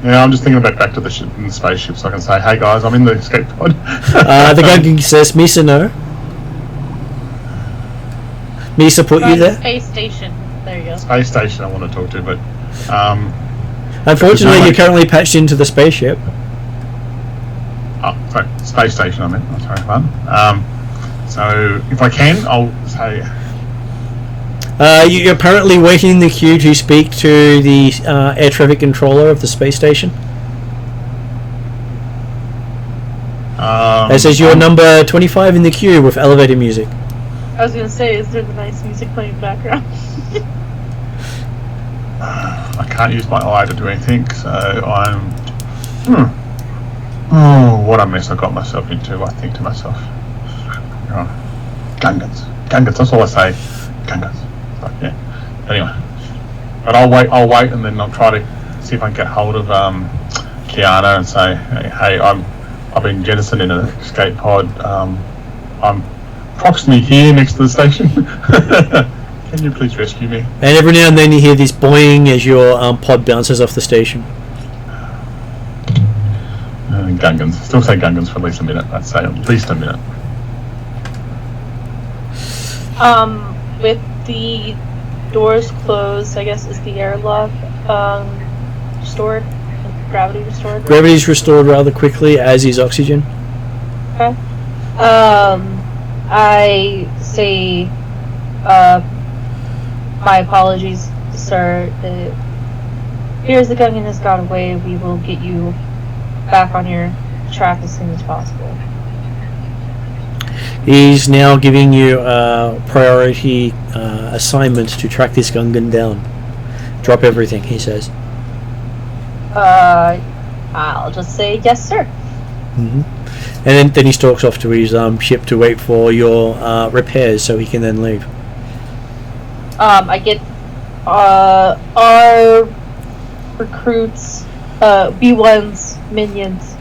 Yeah, I'm just thinking about back to the ship in the spaceship, so I can say, "Hey guys, I'm in the escape pod." The Gungan says, "Misa, no." Misa put you there. Space station. There you go. Space station I want to talk to, but Unfortunately, you're currently patched into the spaceship. oh, sorry, space station I meant. Oh, sorry, pardon. So if I can, I'll say, You're apparently waiting in the queue to speak to the air traffic controller of the space station. It says you're number 25 in the queue with elevator music. I was gonna say, is there the nice music playing in the background? I can't use my eye to do anything, so I'm... Oh, what a mess I got myself into, I think to myself. Gungans, that's all I say. Gungans. But, yeah. Anyway. But I'll wait and then I'll try to see if I can get hold of Kiana and say, hey, I've been jettisoned in an escape pod. I'm approximately here next to the station. Can you please rescue me? And every now and then you hear this boing as your pod bounces off the station. Gungans. Still say Gungans for at least a minute. I'd say at least a minute. With the doors closed, I guess, is the airlock restored? Gravity restored? Gravity's restored rather quickly, as is oxygen. Okay. I say, my apologies, sir. Here's the Gungan has got away. We will get you back on your track as soon as possible. He's now giving you a priority assignment to track this Gungan down. Drop everything, he says. I'll just say yes, sir. And then he stalks off to his ship to wait for your repairs so he can then leave. I get our recruits, B1's minions,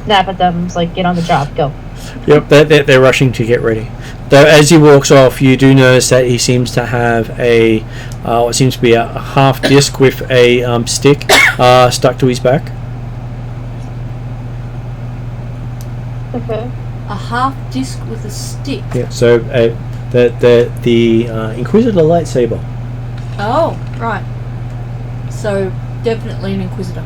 snap at them, like, get on the job, go. Yep, they're rushing to get ready. Though as he walks off, you do notice that he seems to have a what seems to be a half disc with a stick stuck to his back. Okay. A half disc with a stick. Yeah. So the Inquisitor lightsaber. Oh, right. So definitely an Inquisitor.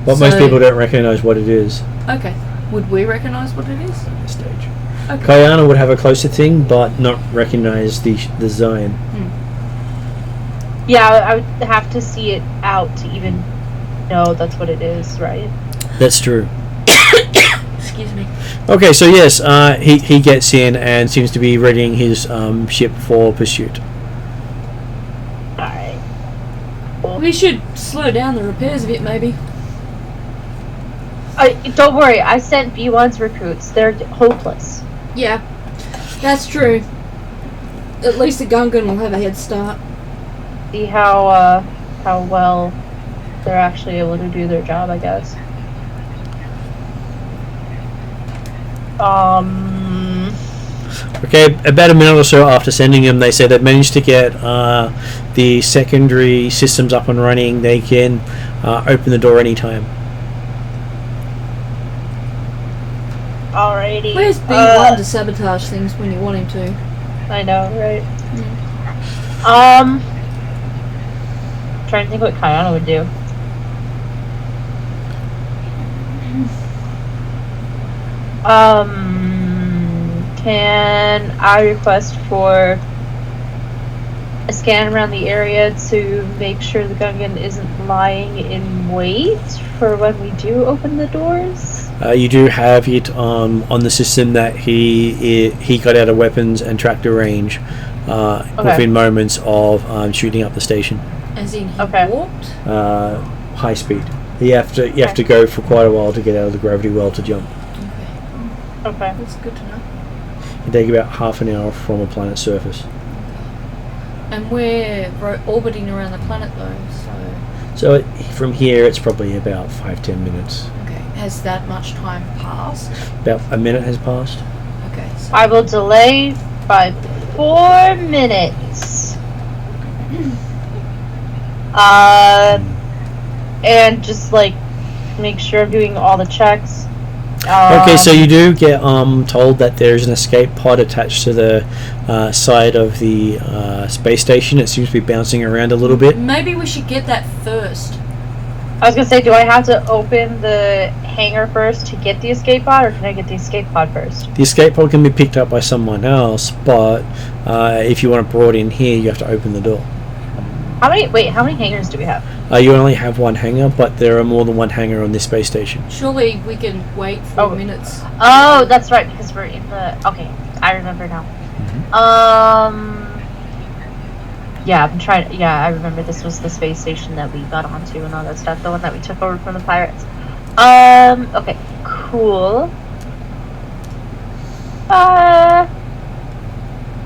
But most people don't recognise what it is. Okay. Would we recognise what it is? At this stage. Okay. Kayana would have a closer thing, but not recognise the design. Yeah, I would have to see it out to even know that's what it is, right? That's true. Excuse me. Okay, so yes, he gets in and seems to be readying his ship for pursuit. Alright. We should slow down the repairs a bit, maybe. Don't worry, I sent B1's recruits. They're hopeless. Yeah, that's true. At least the Gungan will have a head start. See how well they're actually able to do their job, I guess. Okay, about a minute or so after sending them, they say they've managed to get the secondary systems up and running. They can open the door anytime. Alrighty. Where's B1 to sabotage things when you want him to? I know, right? Trying to think what Kayana would do. Can I request for a scan around the area to make sure the Gungan isn't lying in wait for when we do open the doors? You do have it on the system that he got out of weapons and tractor range within moments of shooting up the station. As in he walked? High speed. You have to go for quite a while to get out of the gravity well to jump. Okay. That's good to know. It takes about half an hour from a planet's surface. And we're orbiting around the planet though, so from here it's probably about 5-10 minutes. Okay. Has that much time passed? About a minute has passed. Okay. So I will delay by 4 minutes. And just like make sure I'm doing all the checks. Okay, so you do get told that there's an escape pod attached to the side of the space station. It seems to be bouncing around a little bit. Maybe we should get that first. I was gonna say, do I have to open the hangar first to get the escape pod, or can I get the escape pod first? The escape pod can be picked up by someone else, but if you want it brought in here, you have to open the door. How many hangars do we have? You only have one hangar, but there are more than one hangar on this space station. Surely we can wait 4 minutes. Oh, that's right, because we're in the... Okay, I remember now. Yeah, I remember this was the space station that we got onto and all that stuff. The one that we took over from the pirates. Okay, cool. How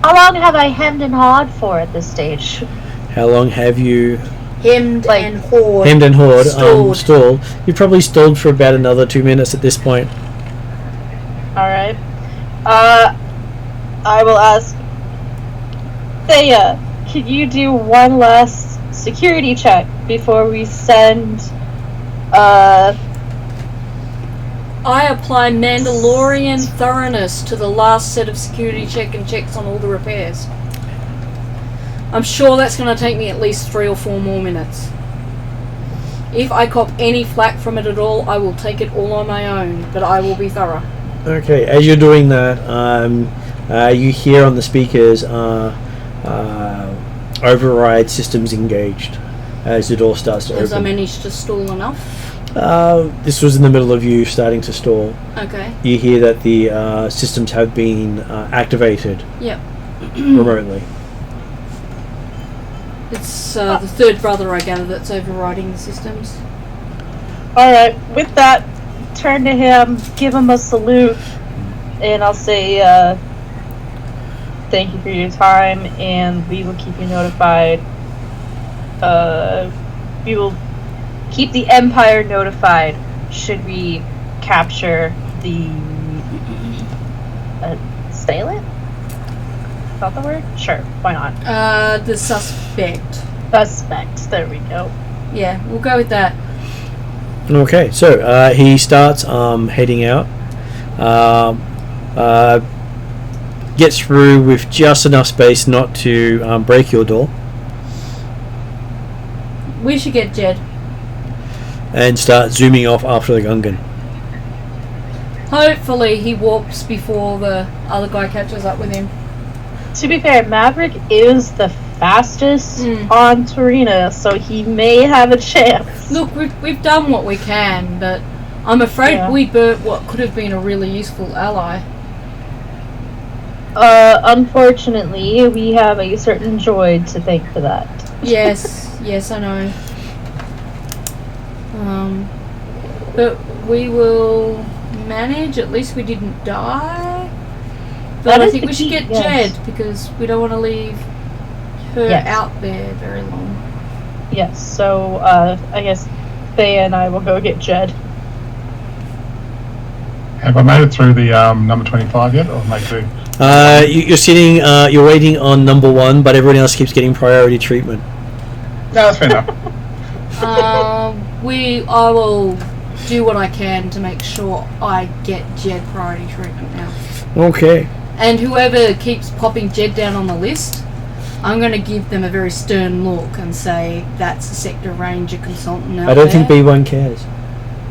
long have I hemmed and hawed for at this stage? How long have you... Hemmed and hawed. Hemmed and hawed. Stalled. You've probably stalled for about another 2 minutes at this point. Alright. I will ask... Thea, can you do one last security check before we send... I apply Mandalorian thoroughness to the last set of security checks on all the repairs. I'm sure that's going to take me at least 3 or 4 more minutes. If I cop any flack from it at all, I will take it all on my own, but I will be thorough. Okay, as you're doing that, you hear on the speakers override systems engaged as the door starts to open. Has I managed to stall enough? This was in the middle of you starting to stall. Okay. You hear that the systems have been activated Yep. remotely. It's the third brother, I gather, that's overriding the systems. Alright, with that, turn to him, give him a salute, and I'll say, thank you for your time, and we will keep you notified. We will keep the Empire notified should we capture the assailant? Is that the word? Sure, why not? The suspect. Suspect, there we go. Yeah, we'll go with that. Okay, so he starts heading out. Gets through with just enough space not to break your door. We should get Jed. And start zooming off after the Gungan. Hopefully he warps before the other guy catches up with him. To be fair, Maverick is the fastest on Terrinoth, so he may have a chance. Look, we've done what we can, but I'm afraid we burnt what could have been a really useful ally. Unfortunately, we have a certain droid to thank for that. Yes, I know. But we will manage. At least we didn't die. But I think we should get Jed, because we don't want to leave her out there very long. Yes, so I guess Thea and I will go get Jed. Have I made it through the number 25 yet, or make two? You're sitting. You're waiting on number 1, but everyone else keeps getting priority treatment. No, that's fair enough. I will do what I can to make sure I get Jed priority treatment now. Okay. And whoever keeps popping Jed down on the list, I'm going to give them a very stern look and say, that's a Sector Ranger consultant out I don't there. think B1 cares.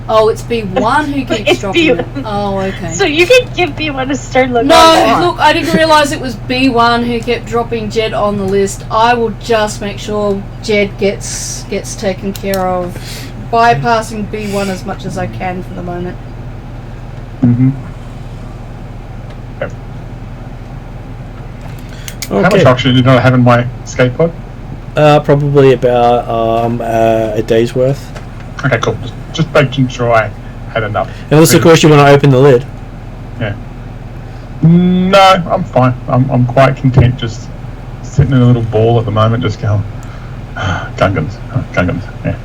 Oh, it's B1 who keeps dropping it. Oh, okay. So you can give B1 a stern look. No, look, I didn't realise it was B1 who kept dropping Jed on the list. I will just make sure Jed gets taken care of, bypassing B1 as much as I can for the moment. Okay. How much oxygen did I have in my escape pod? Probably about a day's worth. Okay, cool. Just making sure I had enough. Unless, of course, you want to open the lid. Yeah. No, I'm fine. I'm quite content just sitting in a little ball at the moment, just going, Gungans, yeah.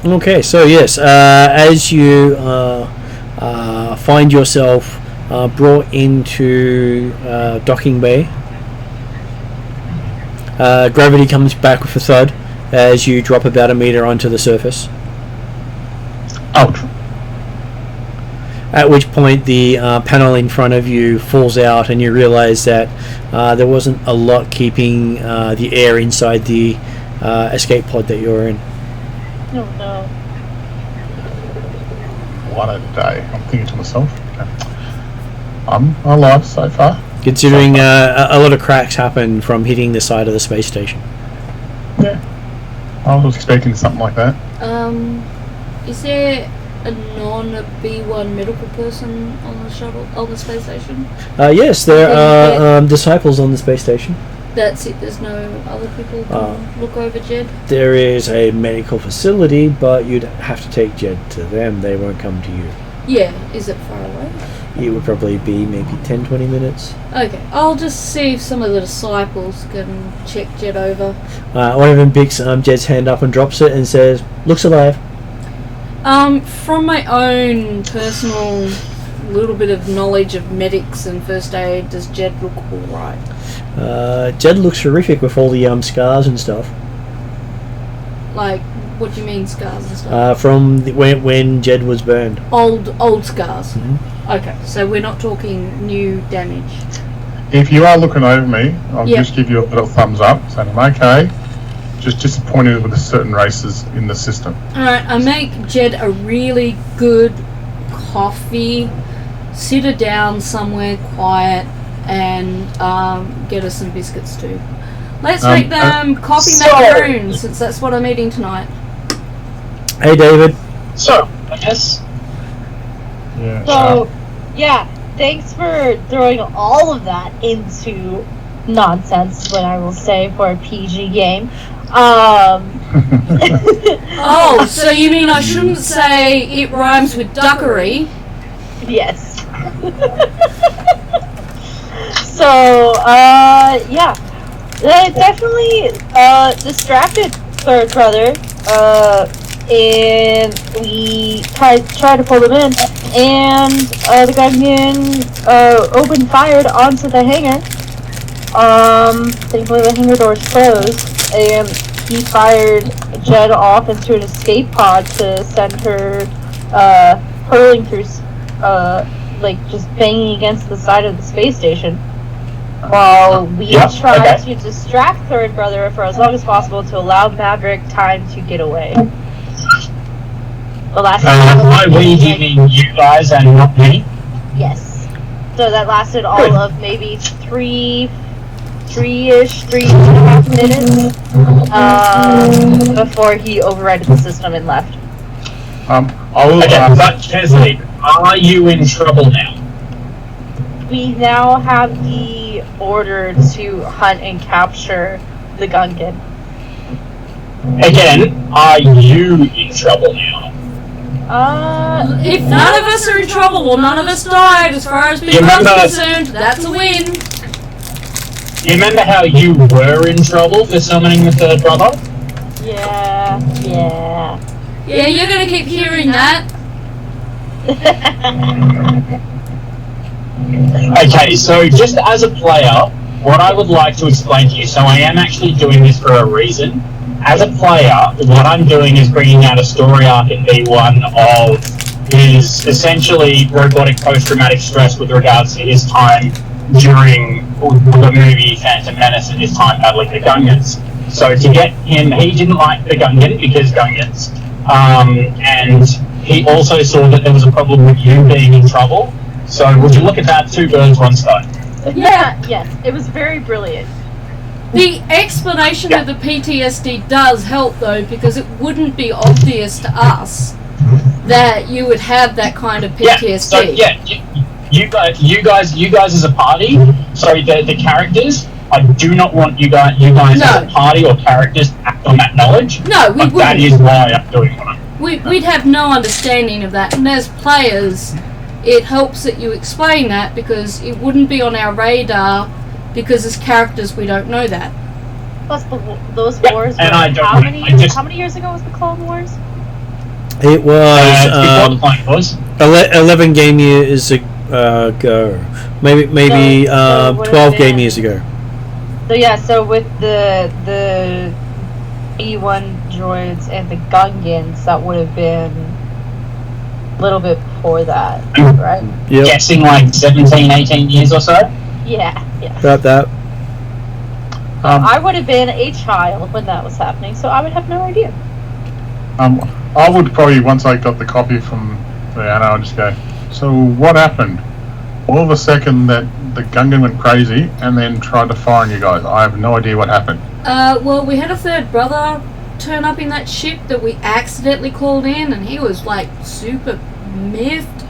Okay, so yes, as you find yourself brought into docking bay, gravity comes back with a thud as you drop about a meter onto the surface. Ouch. At which point the panel in front of you falls out and you realise that there wasn't a lot keeping the air inside the escape pod that you're in. No, no. What a day. I'm thinking to myself, I'm alive so far. Considering a lot of cracks happen from hitting the side of the space station. Yeah. I was expecting something like that. Is there a non-B1 medical person on the shuttle, on the space station? Yes, there are disciples on the space station. That's it, there's no other people who can look over Jed? There is a medical facility, but you'd have to take Jed to them. They won't come to you. Yeah, is it far away? It would probably be maybe 10-20 minutes. Okay, I'll just see if some of the disciples can check Jed over. One of them picks Jed's hand up and drops it and says, "Looks alive." From my own personal little bit of knowledge of medics and first aid, does Jed look alright? Jed looks horrific with all the scars and stuff. Like, what do you mean scars and stuff? From when Jed was burned. Old scars? Mm-hmm. Okay, so we're not talking new damage. If you are looking over me, I'll Yep. just give you a little thumbs up, saying I'm okay. Just disappointed with the certain races in the system. Alright, I make Jed a really good coffee, sit her down somewhere quiet, and get her some biscuits too. Let's make them coffee macaroons, since that's what I'm eating tonight. Hey, David. So, I guess. Yeah. So, yeah, thanks for throwing all of that into nonsense, what I will say, for a PG game. Oh, so you mean I shouldn't say it rhymes with duckery? Yes. So, yeah. Definitely distracted third brother. And we tried to pull them in, and the Gungan opened fired onto the hangar. Thankfully the hangar door's closed, and he fired Jed off into an escape pod to send her hurling through, like just banging against the side of the space station. While we tried to distract third brother for as long as possible to allow Maverick time to get away. The last By we, do you mean you guys and not me? Yes. So that lasted all of maybe 3.5 minutes before he overrided the system and left. I will but Chesley, are you in trouble now? We now have the order to hunt and capture the Gungan. Again, are you in trouble now? If none of us are in trouble, well, none of us died, as far as being concerned, that's a win. You remember how you were in trouble for summoning the third brother? Yeah. Yeah, you're gonna keep hearing that. Okay, so just as a player, what I would like to explain to you, so I am actually doing this for a reason. As a player, what I'm doing is bringing out a story arc in B1 of his essentially robotic post-traumatic stress with regards to his time during the movie Phantom Menace and his time battling the Gungans. So to get him, he didn't like the Gungan because Gungans, and he also saw that there was a problem with you being in trouble. So would you look at that, 2 birds, 1 stone? Yeah, yes, it was very brilliant. The explanation of the PTSD does help, though, because it wouldn't be obvious to us that you would have that kind of PTSD. You guys as a party, sorry, the characters, I do not want you guys as a party or characters to act on that knowledge. No, we wouldn't. That is why I'm doing what I'm doing. We'd have no understanding of that, and as players, it helps that you explain that, because it wouldn't be on our radar, because as characters we don't know that. Plus, those wars were how many years ago was the Clone Wars? It was before the Clone Wars. 11 game years ago. Maybe 12 game years ago. So yeah, so with the E1 droids and the Gungans, that would have been a little bit before that, right? Yep. Guessing like 17, 18 years or so? Yeah. About that. I would have been a child when that was happening, so I would have no idea. I would probably, once I got the copy from Diana, I'd just go, so what happened? All of a second that the Gungan went crazy and then tried to fire on you guys. I have no idea what happened. Well, we had a third brother turn up in that ship that we accidentally called in, and he was like super miffed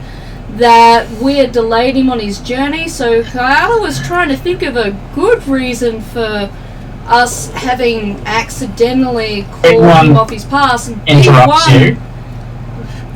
that we had delayed him on his journey, so Kayana was trying to think of a good reason for us having accidentally called him off his pass, and interrupts you.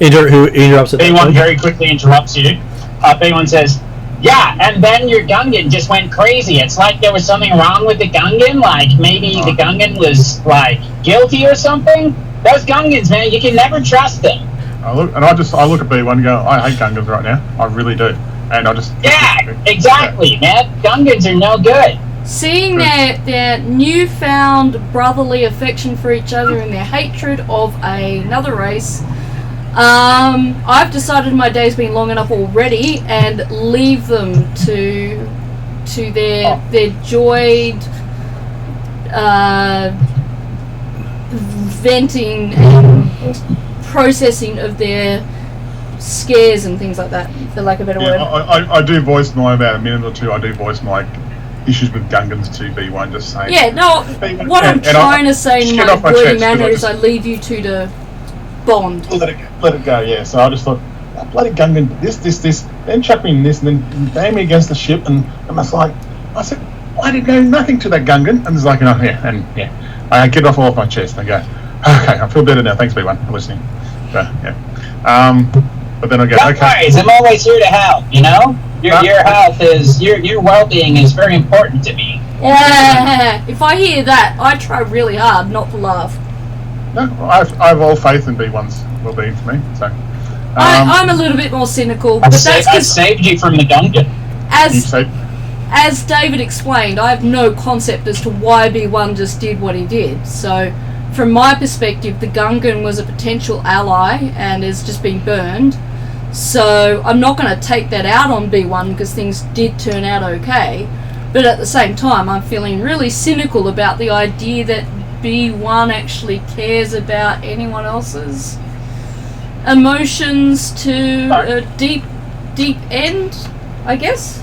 Who interrupts at B1 very quickly interrupts you. B1 says, yeah, and then your Gungan just went crazy. It's like there was something wrong with the Gungan, like maybe the Gungan was like guilty or something. Those Gungans, man, you can never trust them. I look at B1 and go, I hate Gungans right now. I really do. And I just... Yeah, exactly, man. Gungans are no good. Seeing their newfound brotherly affection for each other and their hatred of another race, I've decided my day's been long enough already and leave them to their joyed venting and processing of their scares and things like that, for lack of a better word. I do voice my, about a minute or two, I do voice my issues with Gungans to B1, just saying. Yeah, no, what I'm trying to say in my wordy manner is I leave you two to bond. Let it go, yeah. So I just thought, bloody Gungan, this, then chuck me in this, and then bang me against the ship, and I was like, I said, I didn't know nothing to that Gungan, and it's like, oh, yeah, and yeah, I get it all off my chest, and I go, okay, I feel better now, thanks B1 for listening. So, yeah. But then I go, okay. Worries, I'm always here to help, you know? Your health is, your well-being is very important to me. Yeah, if I hear that, I try really hard not to laugh. No, I've all faith in B1's well-being for me, so... I'm a little bit more cynical, but that's because I saved you from the dungeon. As David explained, I have no concept as to why B1 just did what he did, so... From my perspective, the Gungan was a potential ally and has just been burned. So I'm not going to take that out on B1 because things did turn out okay. But at the same time, I'm feeling really cynical about the idea that B1 actually cares about anyone else's emotions to a deep end, I guess.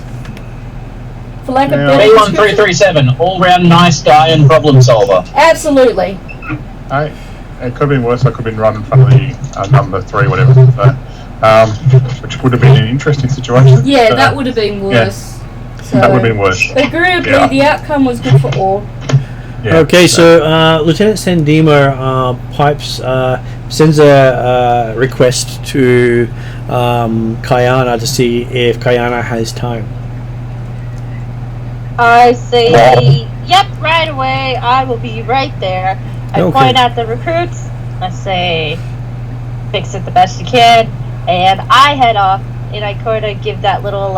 For lack of better B1 337, all-round nice guy and problem solver. Absolutely. It could have been worse. I could have been run in front of the number 3, whatever. So, which would have been an interesting situation. Yeah, that would have been worse. Yeah. So, that would have been worse. Agreeably, the outcome was good for all. Yeah, okay, so Lieutenant Sandimo sends a request to Kayana to see if Kayana has time. I say, yep, right away. I will be right there. I point at the recruits. I say, fix it the best you can, and I head off. And I kind of give that little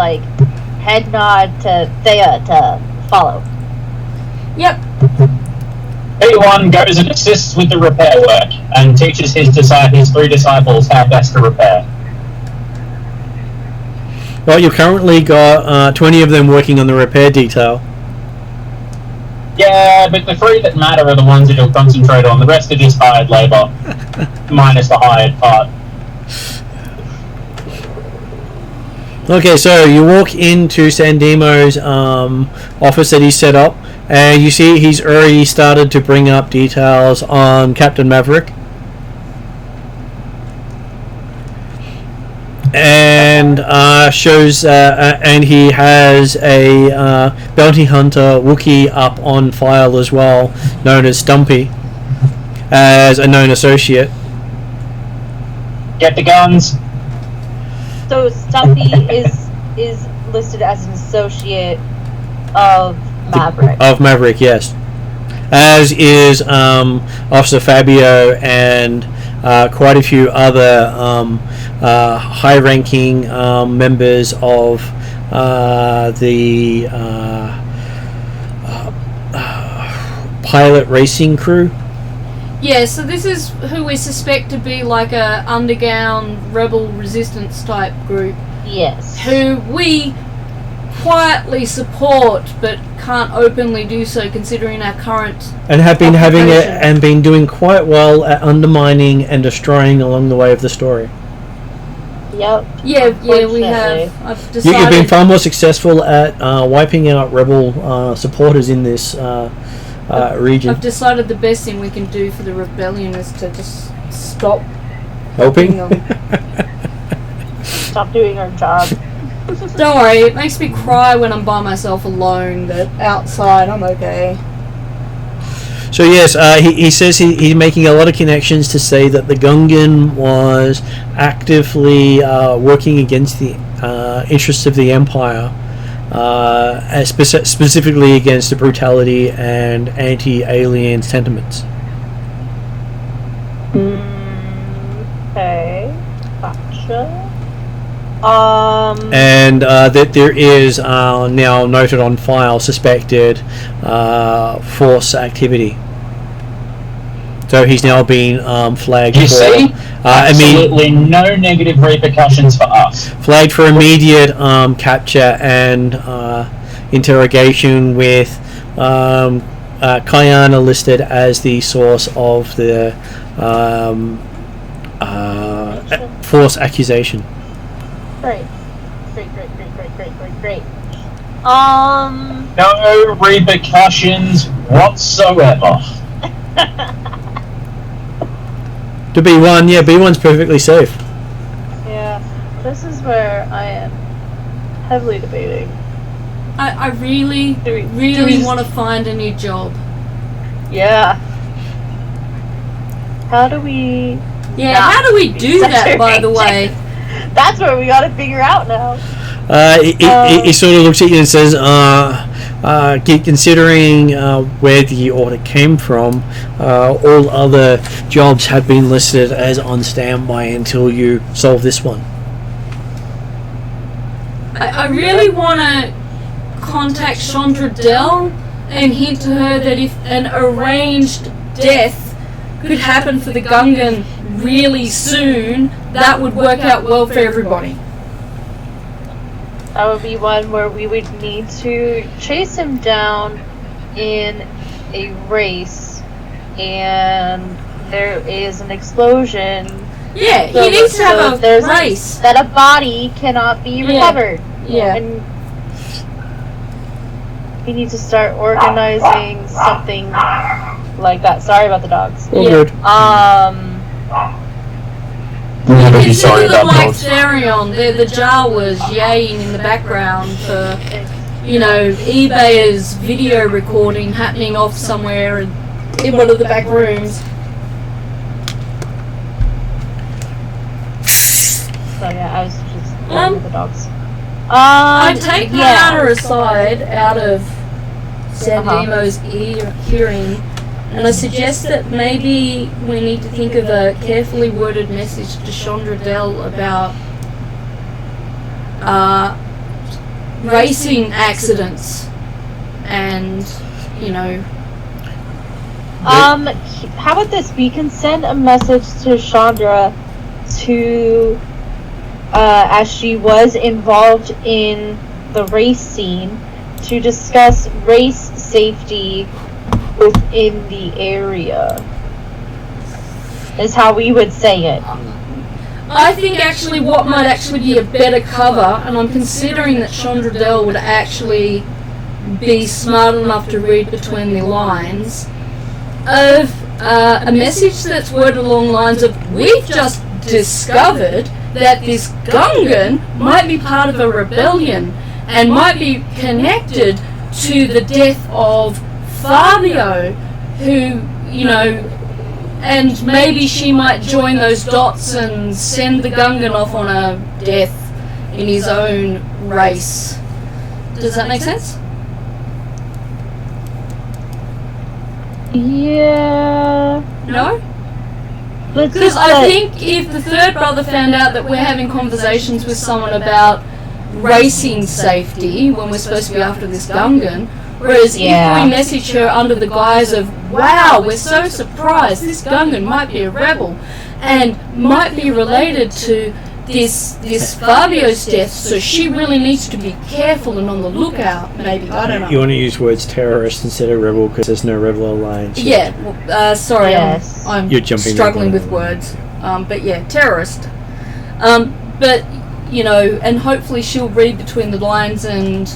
head nod to Thea to follow. Yep. B1 goes and assists with the repair work and teaches his 3 disciples how best to repair. Well, you've currently got 20 of them working on the repair detail. Yeah, but the 3 that matter are the ones that you'll concentrate on. The rest are just hired labour, minus the hired part. Okay, so you walk into Sandimo's office that he set up, and you see he's already started to bring up details on Captain Maverick. And shows, and he has a bounty hunter Wookiee up on file as well, known as Stumpy, as a known associate. Get the guns. So Stumpy is listed as an associate of Maverick. Of Maverick, yes. As is Officer Fabio and quite a few other high-ranking members of the pilot racing crew. Yeah, so this is who we suspect to be like a underground rebel resistance type group. Yes. Who we quietly support, but can't openly do so considering our current And have been having it occupation. and been doing quite well at undermining and destroying along the way of the story. Yep. Yeah, we Unfortunately. have. I've You've decided. been far more successful at wiping out rebel supporters in this region. I've decided the best thing we can do for the rebellion is to just stop Helping? them. Stop doing our job. Don't worry, it makes me cry when I'm by myself alone, but outside I'm okay. So yes, he says he's making a lot of connections to say that the Gungan was actively working against the interests of the Empire, specifically against the brutality and anti-alien sentiments. Okay. Gotcha. And that there is now noted on file suspected force activity. So he's now been flagged You for. see? Absolutely Immediate, no negative repercussions for us. flagged for immediate capture and interrogation, with Kayana listed as the source of the force accusation. Great. Great. No repercussions whatsoever. To B1, yeah, B1's perfectly safe. Yeah. This is where I am heavily debating. I really, Do we- really want to find a new job. Yeah. How do we... Yeah, not how do we be do such that, a by the raging- way? That's what we gotta figure out now. He sort of looks at you and says, considering where the order came from, all other jobs have been listed as on standby until you solve this one. I really want to contact Chandra Dell and hint to her that if an arranged death could happen for the Gungan really soon, that would work out well for everybody. That would be one where we would need to chase him down in a race, and there is an explosion. Yeah, he So- needs to have so a there's race. That a body cannot be recovered. Yeah. And we need to start organizing something like that. Sorry about the dogs. All Yeah. good. Never be sorry Consider them about like dogs. Therion. The Jawas yaying in the background for, eBayers video recording happening off somewhere in one of the back rooms. So yeah, I was just playing with the dogs. I take yeah. Kayana aside out of Sandemo's hearing, and I suggest that maybe we need to think of a carefully worded message to Chandra Dell about racing accidents and, How about this? We can send a message to Chandra to, as she was involved in the race scene, to discuss race safety within the area. Is how we would say it. I think actually what might actually be a better cover, and I'm considering that Chandra Dell would actually be smart enough to read between the lines, of a message that's worded along the lines of, we've just discovered that this Gungan might be part of a rebellion and might be connected to the death of Fabio, who, and maybe she might join those dots and send the Gungan off on a death in his own race. Does that make sense? Yeah. No? Because I think if the third brother found out that we're having conversations with someone about racing safety when we're supposed to be after this Gungan, whereas if we message her under the guise of, wow, we're so surprised, this Gungan might be a rebel and might be related to this Fabio's death, so she really needs to be careful and on the lookout. Maybe, I don't know. You want to use words terrorist instead of rebel because there's no rebel alliance. Yeah. Sorry, Yes. I'm You're jumping struggling the with words. But yeah, terrorist. But you know, and hopefully she'll read between the lines and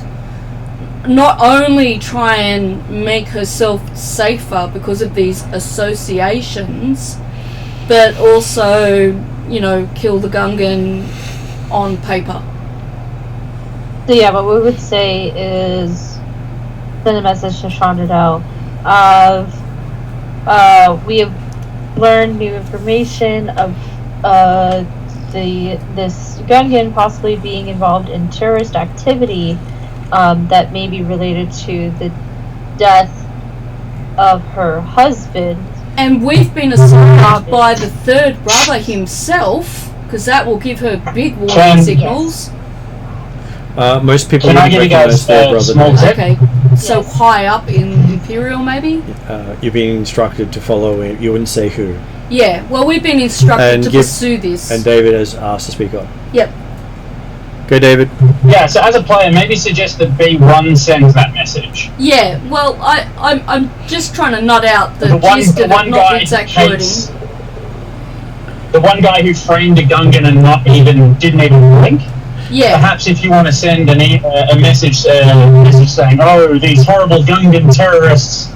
not only try and make herself safer because of these associations, but also, you know, kill the Gungan on paper. So yeah, what we would say is send a message to Chandadel of we have learned new information of this Gungan possibly being involved in terrorist activity that may be related to the death of her husband. And we've been assigned by the third brother himself, because that will give her big warning signals. Most people Can I wouldn't give you recognize guys their a brother. small now. tip? Okay, so Yes. high up in Imperial, maybe? You're being instructed to follow him. You wouldn't say who. Yeah, well, we've been instructed And to give- pursue this. And David has asked to speak up. Yep. Go, David. Yeah, so as a player, maybe suggest that B1 sends that message. Yeah, well, I'm just trying to nut out the The one, gist the of one it, not guy the exact hates, wording. the one guy who framed a Gungan and didn't even blink. Yeah, Perhaps if you want to send a message saying, "Oh, these horrible Gungan terrorists,"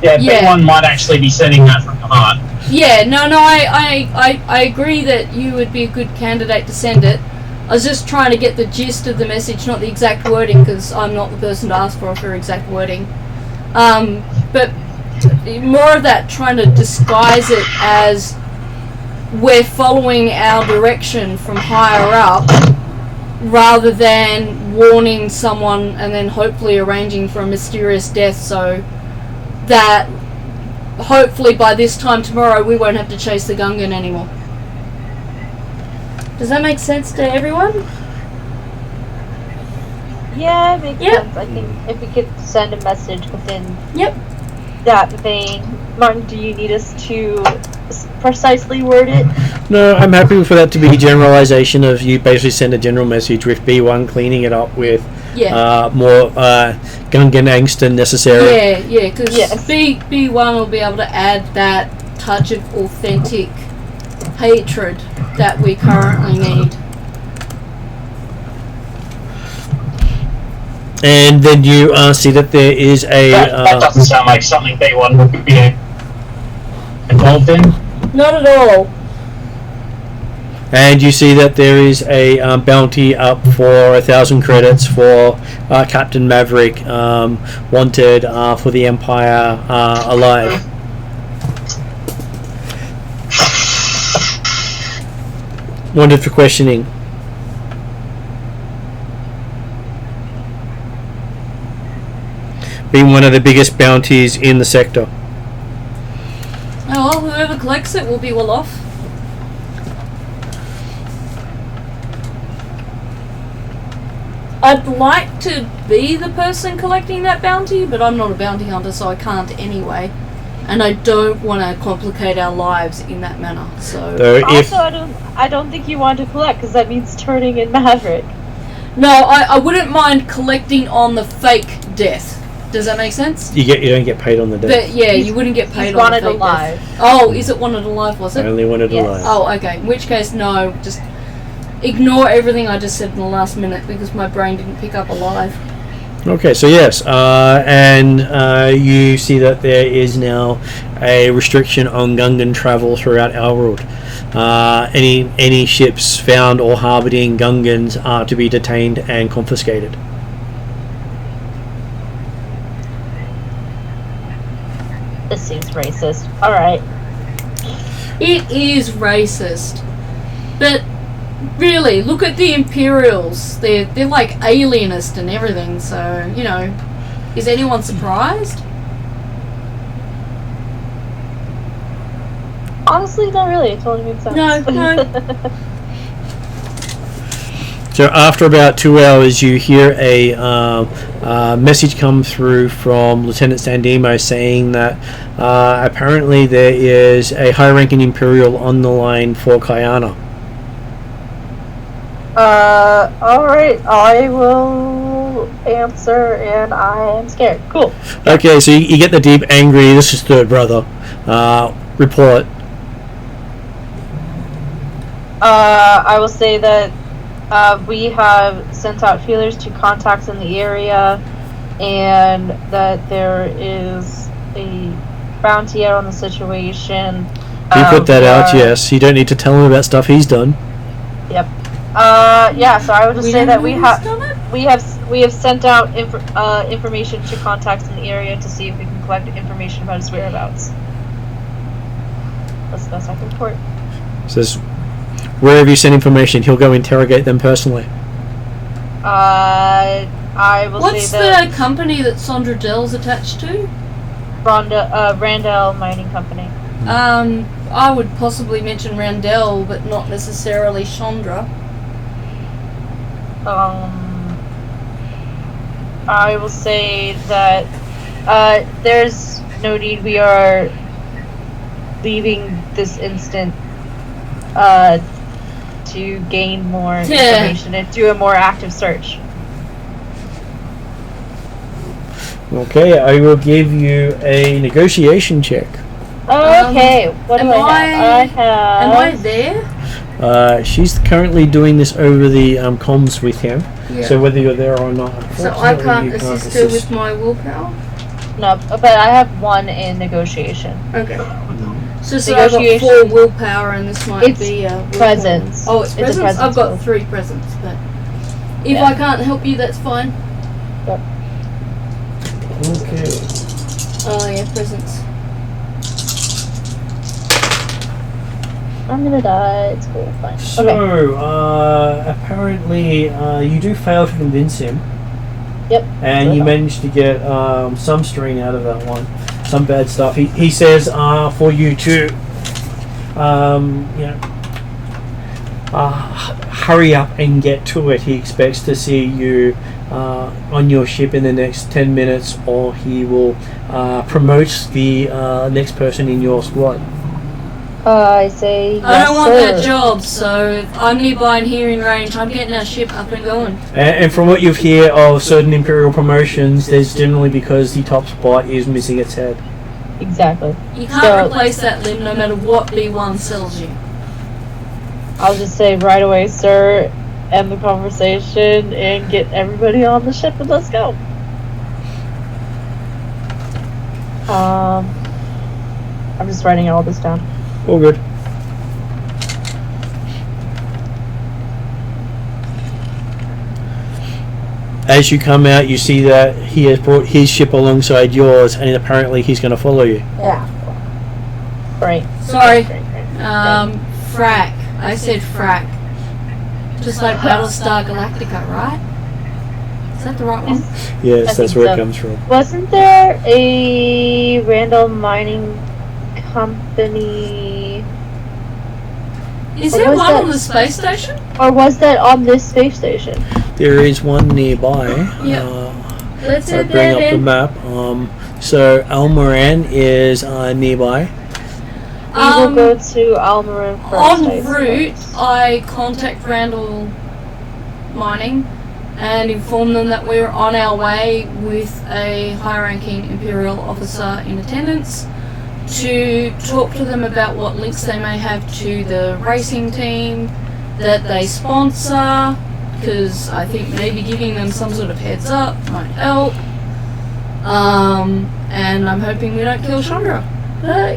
Yeah. B1 might actually be sending that from the heart. yeah, no, I agree that you would be a good candidate to send it. I was just trying to get the gist of the message, not the exact wording, because I'm not the person to ask for exact wording. But more of that, trying to disguise it as we're following our direction from higher up, rather than warning someone and then hopefully arranging for a mysterious death, so that hopefully by this time tomorrow we won't have to chase the Gungan anymore. Does that make sense to everyone? Yeah, it makes Yep. sense. I think if we could send a message within Yep. that vein. Martin, do you need us to precisely word it? No, I'm happy for that to be a generalization of you basically send a general message with B1 cleaning it up with Yeah. more Gungan angst than necessary. Yeah, because Yes. B1 will be able to add that touch of authentic hatred that we currently need. And then you see that there is a That doesn't sound like something B1 would be involved in. Not at all. and you see that there is a bounty up for 1,000 credits for Captain Maverick, wanted for the Empire alive. Wanted for questioning. Being one of the biggest bounties in the sector. Oh well, whoever collects it will be well off. I'd like to be the person collecting that bounty, but I'm not a bounty hunter, so I can't anyway. And I don't want to complicate our lives in that manner. So Though if Also, I don't think you want to collect because that means turning in Maverick. no, I wouldn't mind collecting on the fake death. Does that make sense? you don't get paid on the day. But yeah, you wouldn't get paid He's on the wanted fake alive. death. Oh, is it wanted alive? Was I it? only wanted Yes. alive. Oh, okay. In which case, no. Just ignore everything I just said in the last minute because my brain didn't pick up alive. Okay, so yes, and you see that there is now a restriction on Gungan travel throughout Elrood. Any ships found or harboring Gungans are to be detained and confiscated. This seems racist. Alright. It is racist, but really, look at the Imperials. They're like alienist and everything. So you know, is anyone surprised? Honestly, not really. It totally makes sense. No. So after about 2 hours, you hear a message come through from Lieutenant Sandemo saying that apparently there is a high-ranking Imperial on the line for Kayana. Alright, I will answer, and I am scared. Cool. Okay, so you get the deep angry, this is third brother. Report. I will say that we have sent out feelers to contacts in the area, and that there is a bounty out on the situation. He put that out, yes. You don't need to tell him about stuff he's done. Yep. Yeah. So I would just say that we have sent out information to contacts in the area to see if we can collect information about his whereabouts. That's the best I can report. Says, wherever you send information, he'll go interrogate them personally. I will What's say that the company that Sandra Dell's attached to? Randall Mining Company. I would possibly mention Randell, but not necessarily Chandra. I will say that there's no need. We are leaving this instant to gain more information and do a more active search. Okay, I will give you a negotiation check. Okay, what do I have? Am I there? She's currently doing this over the comms with him. Yeah. So whether you're there or not, So I unfortunately, can't you assist her with my willpower? No, but I have one in negotiation. Okay. So I've got 4 willpower, and this might It's be presence. Oh, it's presence? a presence. I've got roll. 3 presents, but if Yeah. I can't help you, that's fine. Yep. Okay. Oh yeah, presents. I'm gonna die. It's cool. Fine. So, apparently, you do fail to convince him. Yep. And you managed to get some string out of that one. Some bad stuff. He says for you to, hurry up and get to it. He expects to see you on your ship in the next 10 minutes, or he will promote the next person in your squad. I say yes, I don't want sir. that job, so if I'm nearby and hearing range, I'm getting our ship up and going. And from what you've heard of certain Imperial promotions, there's generally because the top spot is missing its head. Exactly. You can't replace that limb no matter what B1 sells you. I'll just say right away, sir, end the conversation and get everybody on the ship and let's go. I'm just writing all this down. All good. As you come out, you see that he has brought his ship alongside yours, and apparently he's going to follow you. Yeah. Great. Sorry. Great. Frack. I said frack. Just like Battlestar Galactica, right? Is that the right one? Yes, I that's think where so. it comes from. Wasn't there a Randall Mining Company, Is Or there was one that- on the space station? or was that on this space station? There is one nearby. Yeah. Let's So head bring there up the then. map. So Almoran is nearby. We will go to Almarin first. I En route, suppose. I contact Randall Mining and inform them that we're on our way with a high-ranking Imperial officer in attendance to talk to them about what links they may have to the racing team that they sponsor, because I think maybe giving them some sort of heads up might help. And I'm hoping we don't kill Chandra. But,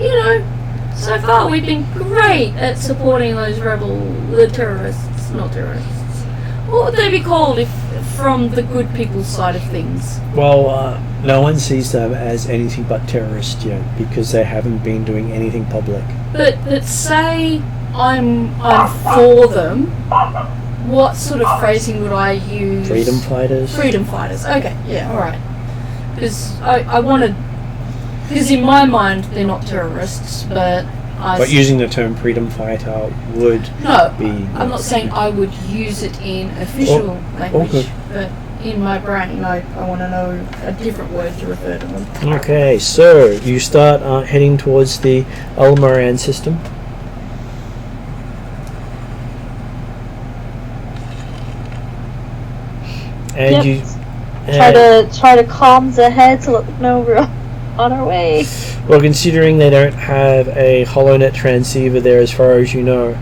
so far we've been great at supporting those the terrorists, not terrorists. What would they be called if from the good people's side of things? Well, no one sees them as anything but terrorists yet, because they haven't been doing anything public. But say I'm for them. What sort of phrasing would I use? Freedom fighters. Freedom fighters. Okay, yeah, all right. Because I wanted. Because in my mind they're not terrorists, but But using the term freedom fighter would no. be. I'm not saying I would use it in official language, okay. but in my brain, I want to know a different word to refer to them. Okay, so you start heading towards the Almaran system. And Yep. you Try to calm the head to let them know we're on our way. well, considering they don't have a HoloNet transceiver there, as far as you know,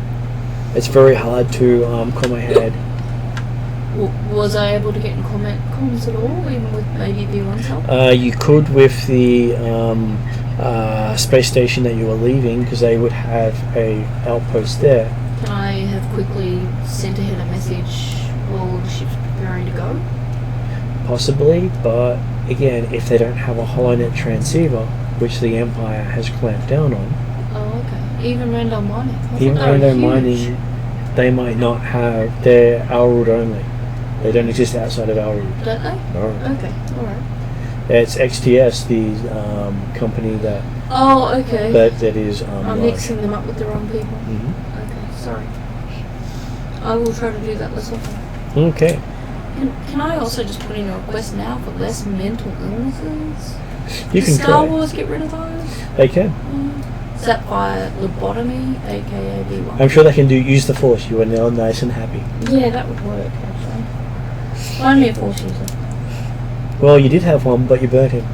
it's very hard to calm a head. Was I able to get in comms at all, even with maybe V1's help? You could with the space station that you were leaving, because they would have a outpost there. Can I have quickly sent ahead a message while the ship's preparing to go? Possibly, but again, if they don't have a HoloNet transceiver, which the Empire has clamped down on, Oh, okay. Even random mining. I thought even they were random huge. mining, they might not have. They're Elrood only. They don't exist outside of Elrood. Don't they? No. Okay, alright. It's XTS, the company that Oh, okay. that is. I'm large. mixing them up with the wrong people. Mhm. Okay, sorry. I will try to do that less often. Okay. Can I also just put in a request now for less mental illnesses? You Does can Star try. Wars get rid of those? They can. Is that by lobotomy, aka B1? I'm sure they can use the Force. You are now nice and happy. Yeah, that would work actually. Only a Force user. Well, you did have one, but you burnt him.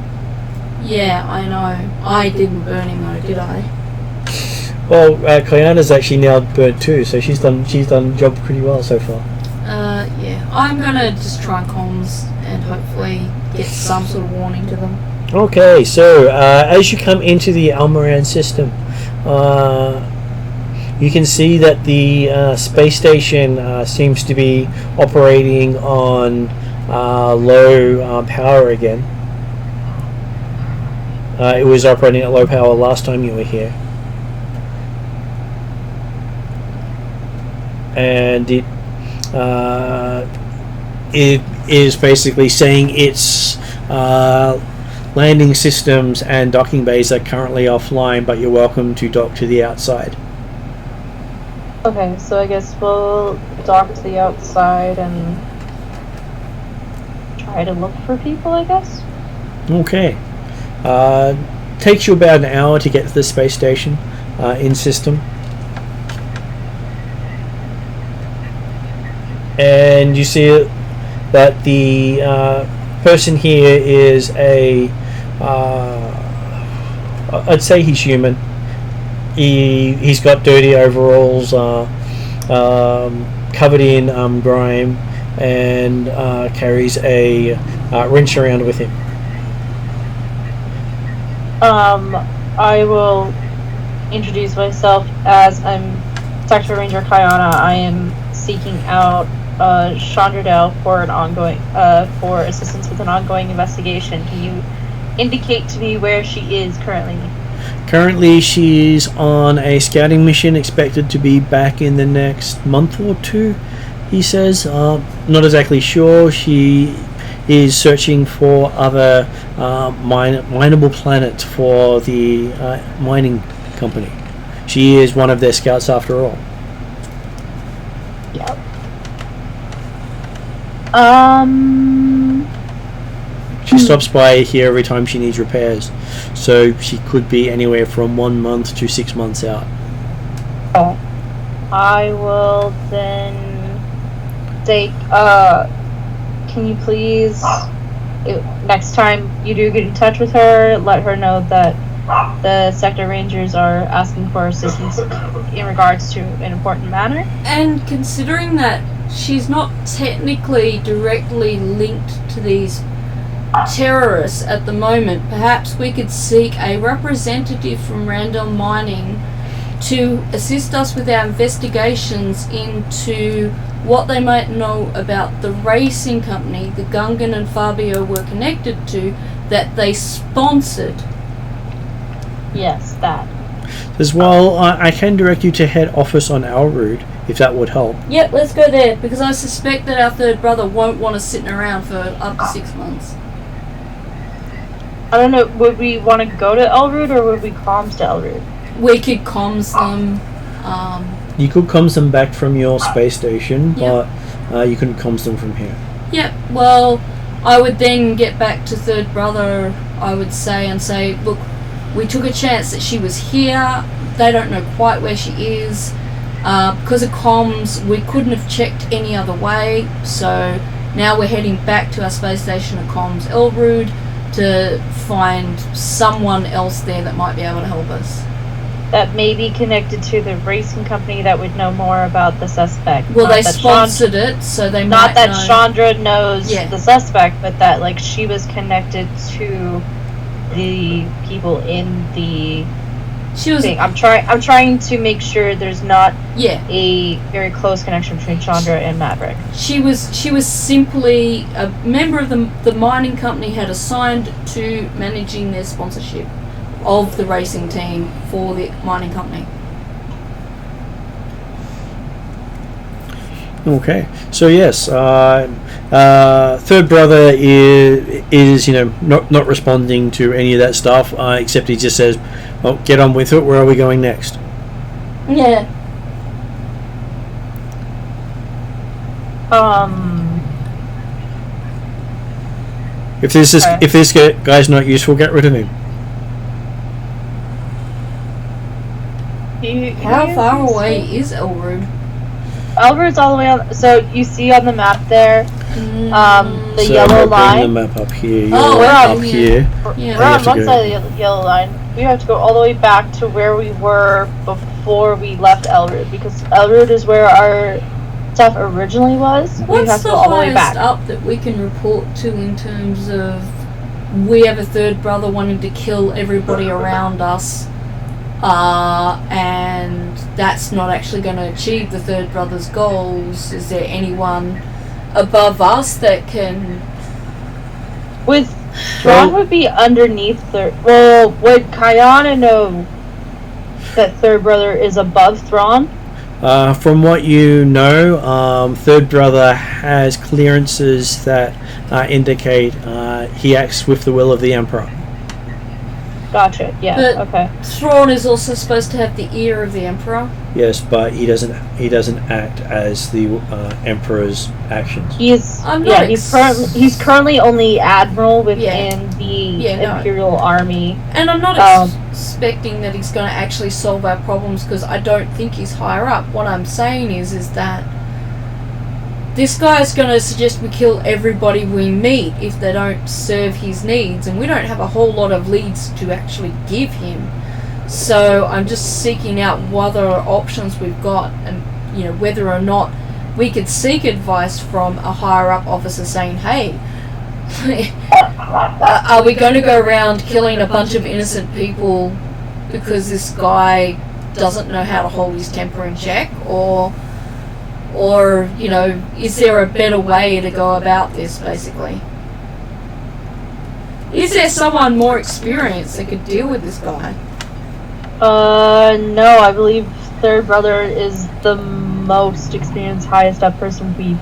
Yeah, I know. I didn't burn him though, did I? Well, Kayana's actually now burnt too, so she's done the job pretty well so far. Yeah. I'm gonna just try and comms and hopefully get some sort of warning to them. Okay, so as you come into the Almoran system, you can see that the space station seems to be operating on low power again. It was operating at low power last time you were here. And it is basically saying its landing systems and docking bays are currently offline, but you're welcome to dock to the outside. Okay, so I guess we'll dock to the outside and try to look for people, I guess. Okay. Takes you about an hour to get to the space station in system. And you see that the person here is I'd say he's human. He's got dirty overalls, covered in grime, and carries a wrench around with him. I will introduce myself as I'm Sector Ranger Kayana. I am seeking out Chandradale for an ongoing for assistance with an ongoing investigation. Can you indicate to me where she is currently? Currently, she's on a scouting mission, expected to be back in the next month or two, he says. Not exactly sure. She is searching for other mineable planets for the mining company. She is one of their scouts after all. Yep. She stops by here every time she needs repairs, so she could be anywhere from 1 month to 6 months out. I will then say, can you please, next time you do get in touch with her, let her know that the Sector Rangers are asking for assistance in regards to an important matter. And considering that she's not technically directly linked to these terrorists at the moment, perhaps we could seek a representative from Random Mining to assist us with our investigations into what they might know about the racing company the Gungan and Fabio were connected to, that they sponsored. Yes, that. As well, I can direct you to head office on Elrood, if that would help. Yep, let's go there, because I suspect that our third brother won't want us sitting around for up to 6 months. I don't know, would we want to go to Elrood or would we comms to Elrood? We could comms them. You could comms them back from your space station, Yep. but you couldn't comms them from here. Yep, well, I would then get back to third brother, I would say, and say, look, we took a chance that she was here. They don't know quite where she is. Because of comms, we couldn't have checked any other way. So Now we're heading back to our space station at comms Elrood to find someone else there that might be able to help us. That may be connected to the racing company that would know more about the suspect. Well, they sponsored it, so they might not that know. Chandra knows the suspect, but that like she was connected to the people in the thing. I'm trying to make sure there's not a very close connection between Chandra and Maverick. She was simply a member of the mining company, had assigned to managing their sponsorship of the racing team for the mining company. Okay, so yes, third brother is not responding to any of that stuff, except he just says, "Well, get on with it. Where are we going next?" Yeah. If this guy's not useful, get rid of him. How far away is Elrood? Elrood's all the way on. So you see on the map there, the so yellow line. The map up here. We're up here. We're on one side of the yellow line. We have to go all the way back to where we were before we left Elrood, because Elrood is where our stuff originally was. We have to go all the way back. What's the highest up that we can report to in terms of we have a third brother wanting to kill everybody around us? And that's not actually going to achieve the third brother's goals. Is there anyone above us that can... Thrawn would be underneath Well, would Kayana know that third brother is above Thrawn? From what you know, third brother has clearances that indicate he acts with the will of the Emperor. Gotcha. Yeah. But okay. Thrawn is also supposed to have the ear of the Emperor. Yes, but he doesn't act as the Emperor's actions. He's currently only admiral within the Imperial Army. And I'm not expecting that he's going to actually solve our problems, because I don't think he's higher up. What I'm saying is that this guy's going to suggest we kill everybody we meet if they don't serve his needs, and we don't have a whole lot of leads to actually give him. So I'm just seeking out what other options we've got, and whether or not we could seek advice from a higher up officer saying, hey, are we going to go around killing a bunch of innocent people because this guy doesn't know how to hold his temper in check, or is there a better way to go about this, basically? Is there someone more experienced that could deal with this guy? No, I believe third brother is the most experienced, highest up person we've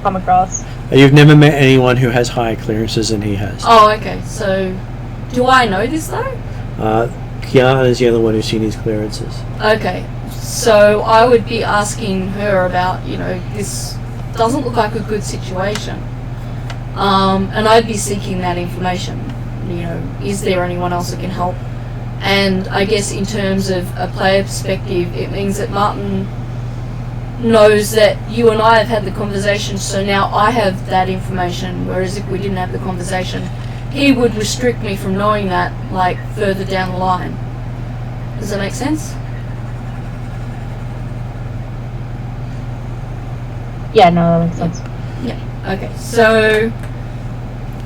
come across. You've never met anyone who has higher clearances than he has. Oh, okay. So, do I know this, though? Kiana is the only one who's seen his clearances. Okay. So I would be asking her about, this doesn't look like a good situation. And I'd be seeking that information. Is there anyone else that can help? And I guess in terms of a player perspective, it means that Martin knows that you and I have had the conversation, so now I have that information, whereas if we didn't have the conversation, he would restrict me from knowing that, further down the line. Does that make sense? Yeah, no, that makes sense. Yeah, okay. So,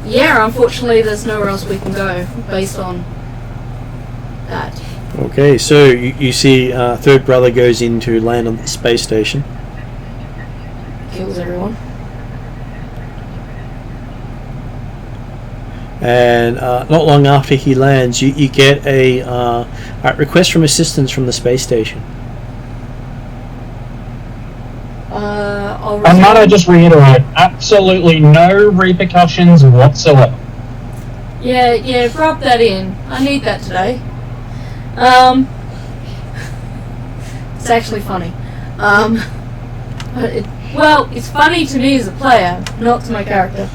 unfortunately there's nowhere else we can go based on that. Okay, so you see third brother goes in to land on the space station. Kills everyone. And not long after he lands, you get a request from assistance from the space station. And might I just reiterate, absolutely no repercussions whatsoever. Yeah, rub that in. I need that today. It's actually funny. It's funny to me as a player, not to my character.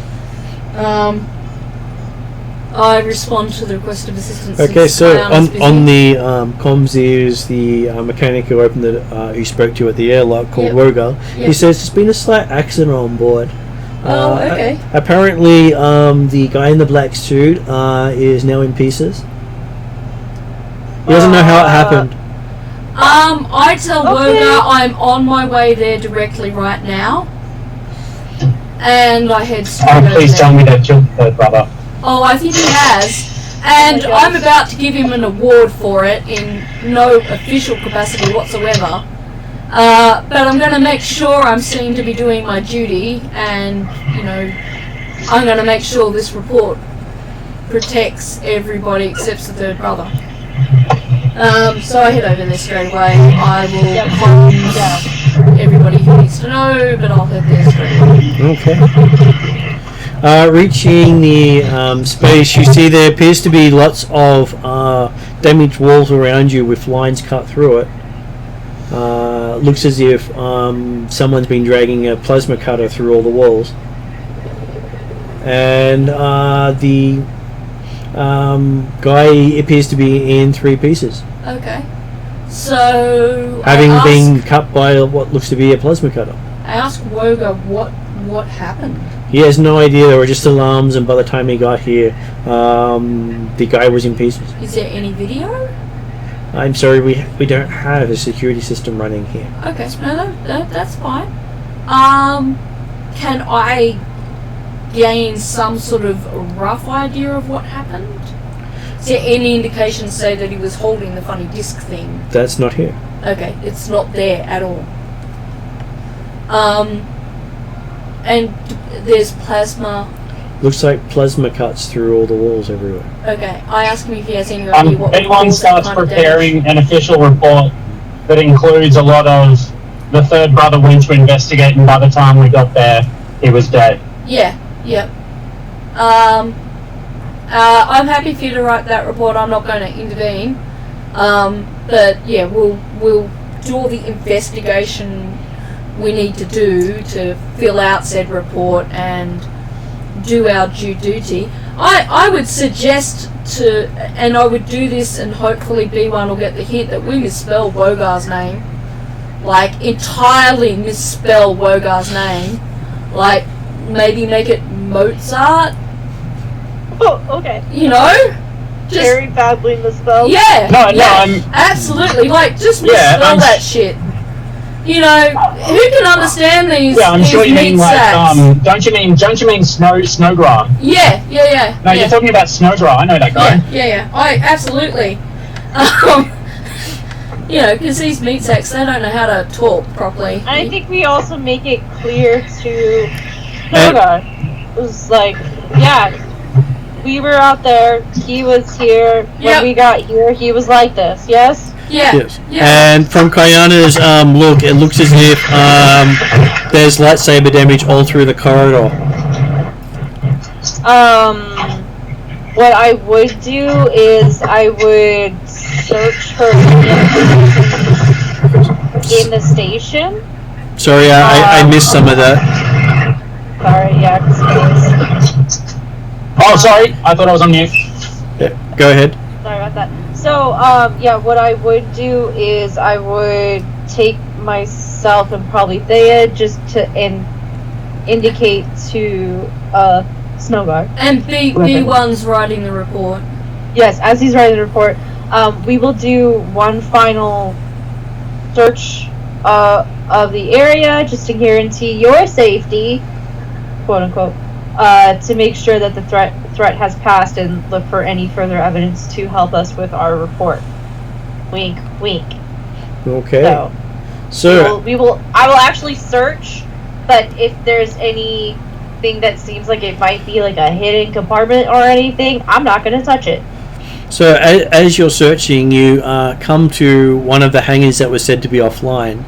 I respond to the request of assistance. Okay, so on the comms is the mechanic who who spoke to you at the airlock called Rogar. He says there's been a slight accident on board. Oh, okay. Apparently, the guy in the black suit is now in pieces. He doesn't know how it happened. I tell Okay. Woga I'm on my way there directly right now. And I head straight Oh, over please there. tell me they've killed the third brother. Oh, I think he has. And Oh my I'm about to give him an award for it in no official capacity whatsoever. But I'm going to make sure I'm seen to be doing my duty, and, you know, I'm going to make sure this report protects everybody except the third brother. So I head over there straight away. I will Yep. comms everybody who needs to know, but I'll head there straight away. Okay. Reaching the space, you see there appears to be lots of damaged walls around you with lines cut through it. Looks as if someone's been dragging a plasma cutter through all the walls. And the guy appears to be in 3 pieces, Okay. So having I been cut by what looks to be a plasma cutter. ask Woga what happened. He has no idea. There were just alarms, and by the time he got here, the guy was in pieces. Is there any video? I'm sorry, we don't have a security system running here. Okay, no, that's fine. Can I gain some sort of rough idea of what happened? Is there any indication, say, that he was holding the funny disc thing? That's not here. Okay, it's not there at all. And there's plasma. Looks like plasma cuts through all the walls everywhere. Okay, I ask him if he has any idea what would Anyone cause that starts kind of preparing an official report that includes a lot of the third brother went to investigate, and by the time we got there, he was dead. damage. Yeah. I'm happy for you to write that report. I'm not going to intervene. But yeah, we'll do all the investigation we need to do to fill out said report and do our due duty. I would suggest to, and I would do this, and hopefully B1 will get the hint that we misspell Wogar's name. Like, entirely misspell Wogar's name. Like, maybe make it Mozart, Oh, okay. you know? Just, Very badly misspelled. yeah, No, yeah, absolutely. Like, just Yeah, misspell that shit. You know, who can understand these? Yeah, I'm these sure you mean meat like sacks? don't you mean Snowgra? Yeah. No, yeah. you're talking about Snowgra. I know that guy. Yeah. I absolutely. You know, because these meat sacks, they don't know how to talk properly. And I think we also make it clear to Yoga. It was like, yeah, we were out there, he was here, when Yep. we got here, he was like this, yes? Yeah. Yes. Yeah. And from Kayana's look, it looks as if there's lightsaber damage all through the corridor. What I would do is I would search for in the station. Sorry, I missed some of that. Sorry, yeah, 'cause it was- Oh, sorry. I thought I was on mute. Yeah, go ahead. sorry about that. So, yeah, what I would do is I would take myself and probably Thea just to indicate to Snowguard. And B1's writing the report. Yes, as he's writing the report, we will do one final search of the area just to guarantee your safety, quote unquote, to make sure that the threat has passed, and look for any further evidence to help us with our report. Wink, wink. Okay. So I will actually search, but if there's anything that seems like it might be like a hidden compartment or anything, I'm not going to touch it. So as you're searching, you come to one of the hangars that was said to be offline,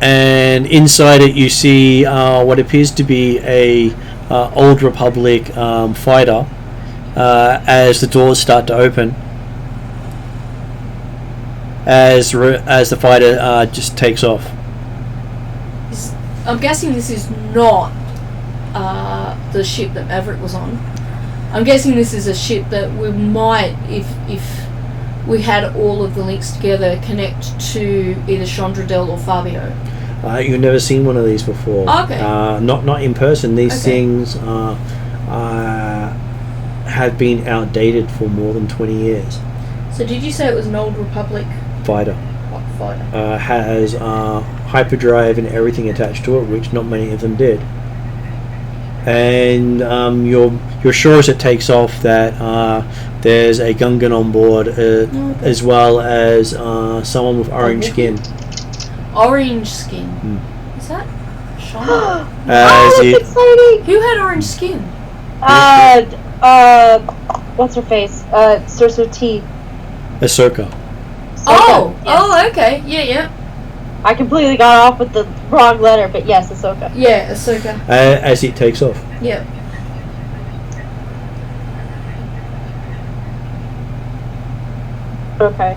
and inside it you see what appears to be a Old Republic fighter. As the doors start to open, as the fighter just takes off. I'm guessing this is not the ship that Maverick was on. I'm guessing this is a ship that we might, if we had all of the links together, connect to either Chandradel or Fabio. You've never seen one of these before. Okay. Not in person. These Okay. things have been outdated for more than 20 years. So did you say it was an Old Republic Fighter. fighter? Has hyperdrive and everything attached to it, which not many of them did. And you're sure as it takes off that there's a Gungan on board, as well as someone with orange skin. Orange skin. Is that Sean? That's exciting! Who had orange skin? What's her face? Cerso T. Ahsoka. Oh! Yes. Oh, okay. Yeah. I completely got off with the wrong letter, but yes, Ahsoka. Yeah, Ahsoka. As it takes off. Yeah. Okay.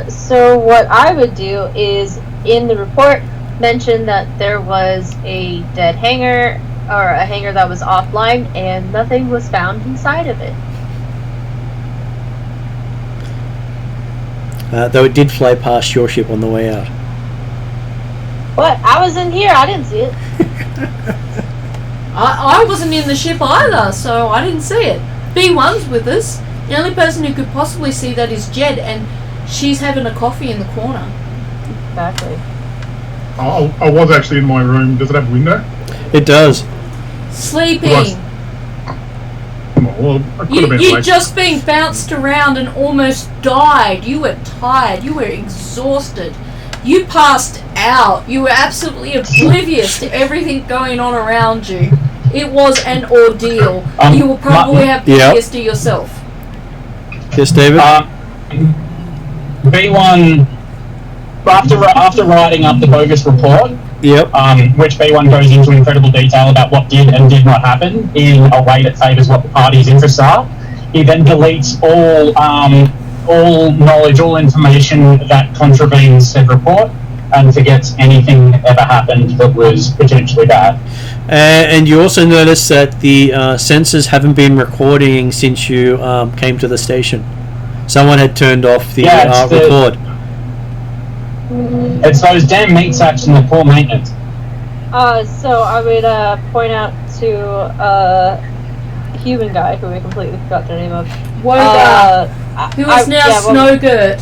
So what I would do is, in the report, mention that there was a dead hangar, or a hangar that was offline, and nothing was found inside of it. Though it did fly past your ship on the way out. What? I was in here, I didn't see it. I wasn't in the ship either, so I didn't see it. B1's with us. The only person who could possibly see that is Jed, and she's having a coffee in the corner. Exactly. I was actually in my room. Does it have a window? It does. Sleeping. Well, I could have been You late. just been bounced around and almost died. You were tired. You were exhausted. You passed out. You were absolutely oblivious to everything going on around you. It was an ordeal. You will probably have PTSD yourself. Yes, David? B1, after writing up the bogus report, Yep. which B1 goes into incredible detail about what did and did not happen in a way that favours what the party's interests are, he then deletes all knowledge, all information that contravenes said report, and forgets anything that ever happened that was potentially bad. And you also notice that the sensors haven't been recording since you came to the station. Someone had turned off the record. It's those damn meat sacks and the poor maintenance. So I would point out to human guy who we completely forgot the name of. Woga, who is now Snowgirt.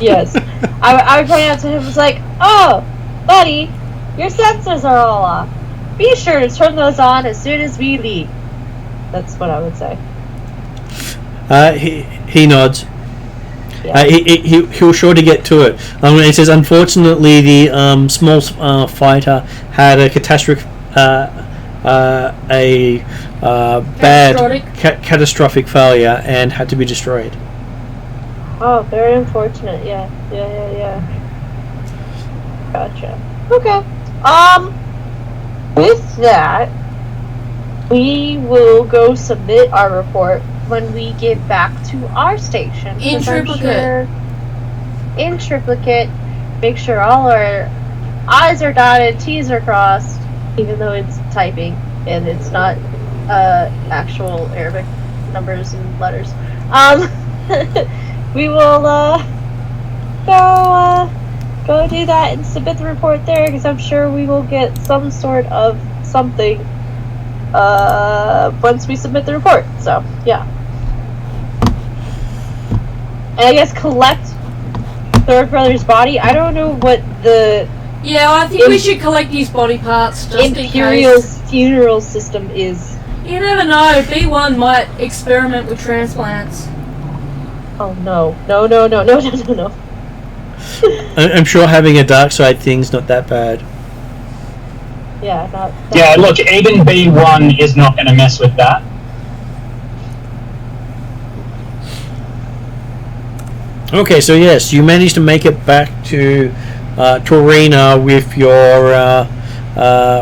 Yes. I would point out to him, was like, oh, buddy, your sensors are all off. Be sure to turn those on as soon as we leave. That's what I would say. He nods. Yeah. He was sure to get to it. He says, unfortunately, the small fighter had a catastrophic failure and had to be destroyed. Oh, very unfortunate. Yeah. Gotcha. Okay. With that, we will go submit our report when we get back to our station. In triplicate. In triplicate. Make sure all our I's are dotted, T's are crossed, even though it's typing and it's not actual Arabic numbers and letters. We will go do that and submit the report there, because I'm sure we will get some sort of something once we submit the report. So yeah, and I guess collect Third Brother's body. I don't know what the I think we should collect his body parts just Imperial in case. funeral system is. You never know. B1 might experiment with transplants. Oh no. I'm sure having a dark side thing's not that bad. Yeah, Yeah, look, even B1 is not going to mess with that. Okay, so yes, you managed to make it back to Torina with your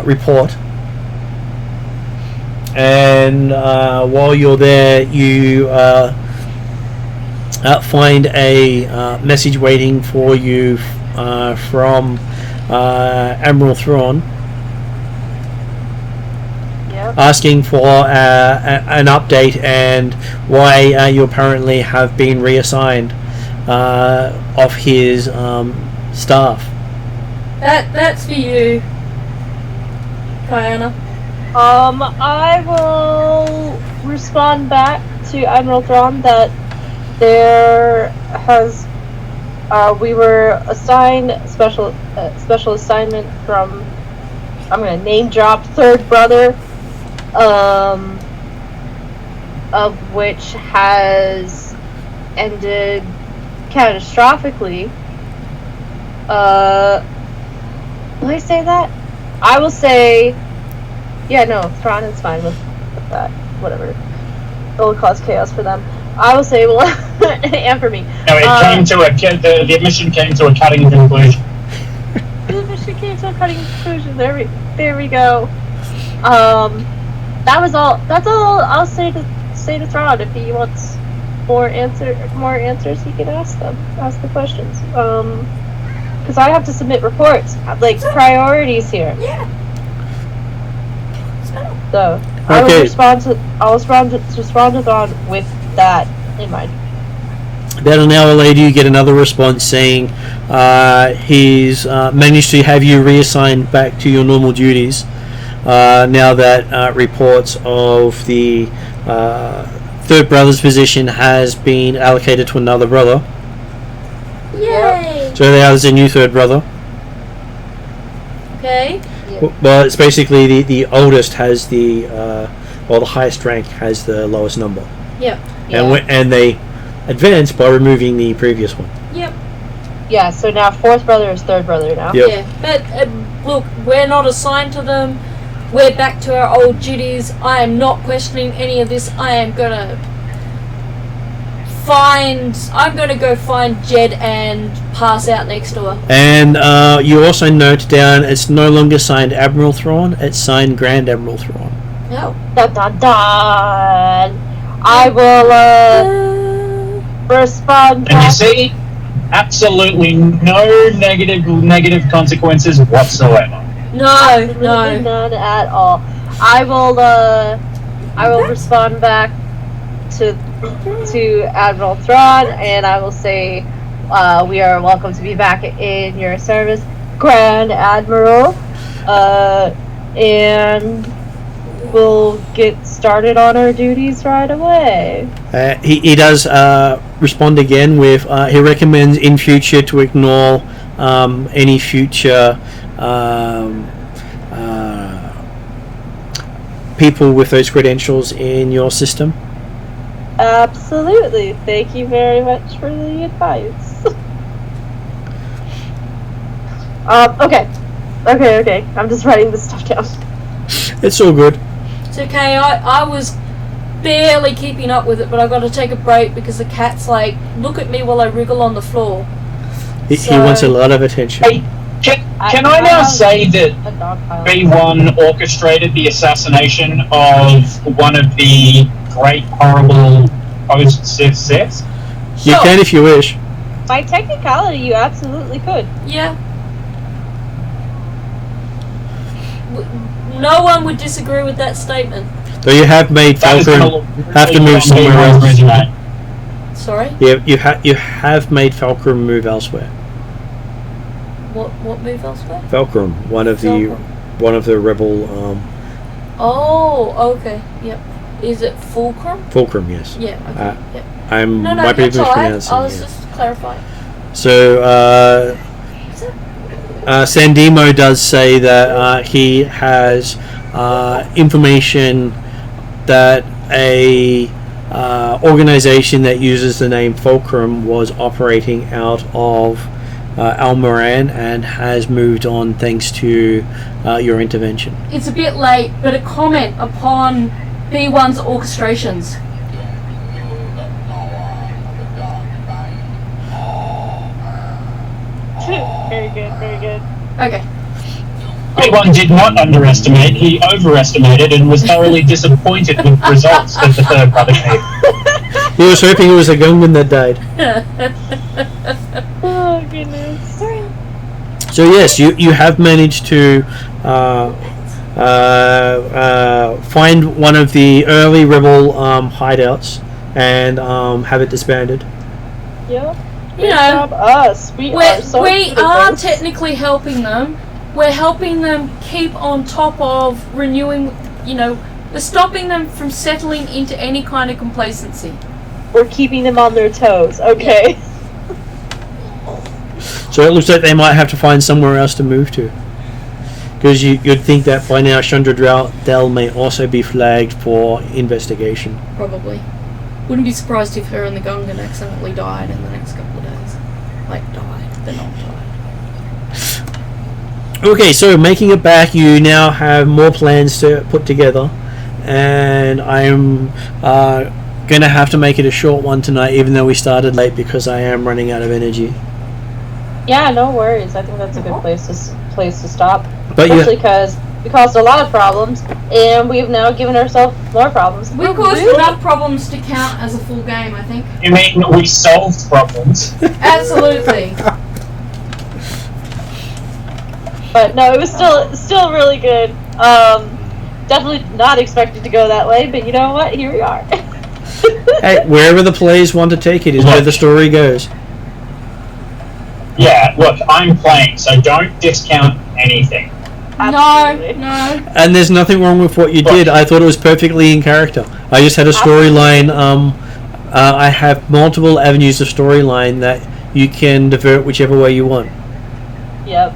report. And while you're there, you find a message waiting for you from Admiral Thrawn, asking for an update and why you apparently have been reassigned of his staff. That's for you, Kiana. I will respond back to Admiral Thrawn that there has we were assigned special assignment from, I'm gonna name drop, third brother, of which has ended catastrophically. Will I say that? I will say, yeah, no, Thrawn is fine with that. Whatever. It will cause chaos for them. I will say, well, and for me. No, it came to the mission came to a cutting conclusion. The mission came to a cutting conclusion. There we go. That was all. That's all I'll say to Thrawn. If he wants more answers, he can ask the questions. Because I have to submit reports, like priorities here. Yeah. So Okay. I'll respond to Thrawn with that in mind. About an hour later, you get another response saying he's managed to have you reassigned back to your normal duties. Now that reports of the third brother's position has been allocated to another brother. Yay! So there's a new third brother. Okay. Well, it's basically the oldest has the highest rank has the lowest number. Yep. And they advance by removing the previous one. Yep. Yeah, so now fourth brother is third brother now. Yep. Yeah, but look, we're not assigned to them. We're back to our old duties. I am not questioning any of this. I'm gonna go find Jed and pass out next door. And you also note down it's no longer signed Admiral Thrawn, it's signed Grand Admiral Thrawn. No. Dun dun dun! I will respond And you back. see, absolutely no negative consequences whatsoever. No. None at all. I will respond back to Admiral Thrawn, and I will say, we are welcome to be back in your service, Grand Admiral, and we'll get started on our duties right away. He does respond again with he recommends in future to ignore any future people with those credentials in your system. Absolutely. Thank you very much for the advice. Okay. I'm just writing this stuff down. It's all good. It's okay. I was barely keeping up with it, but I got to take a break because the cat's like, look at me while I wriggle on the floor. He wants a lot of attention. Hey, can I now say that A dog pile. B1 orchestrated the assassination of one of the great horrible post-Sith Siths? You can if you wish. By technicality, you absolutely could. Yeah. No one would disagree with that statement. Though you have made That is Falcon gonna look have to really move on somewhere B1's else. resume. Sorry? You have made Falcrum move elsewhere. What move elsewhere? Falcrum, one of the rebel Oh, okay. Yep. Is it Fulcrum? Fulcrum, yes. Yeah, okay. Yep. I No, might be that's alright. mispronouncing I was it. just clarifying. So Sandemo does say that he has information that a organization that uses the name Fulcrum was operating out of Almoran and has moved on thanks to your intervention. It's a bit late, but a comment upon B1's orchestrations. Very good. Okay. B1 did not underestimate, he overestimated and was thoroughly disappointed with the results that the third brother gave. He was hoping it was a Gungan that died. Oh, goodness. So yes, you have managed to find one of the early rebel hideouts and have it disbanded. Yep. you Good know, job, us. We we good are at this. technically helping them. We're helping them keep on top of renewing, you know, we're stopping them from settling into any kind of complacency. We're keeping them on their toes. Okay. So it looks like they might have to find somewhere else to move to. Because you'd think that by now Chandra Dell may also be flagged for investigation. Probably. Wouldn't be surprised if her and the Gungan accidentally died in the next couple of days. Like, died. They're not died. Okay, so making it back, you now have more plans to put together. And I'm going to have to make it a short one tonight, even though we started late because I am running out of energy. Yeah, no worries. I think that's a good place to stop. But Especially because we caused a lot of problems, and we've now given ourselves more problems. We caused enough problems to count as a full game, I think. You mean we solved problems? Absolutely. But no, it was still really good. Definitely not expected to go that way, but you know what? Here we are. Hey, wherever the players want to take it is where the story goes. Yeah, look, I'm playing, so don't discount anything. Absolutely. No. And there's nothing wrong with what you did. I thought it was perfectly in character. I just had a storyline. I have multiple avenues of storyline that you can divert whichever way you want. Yep.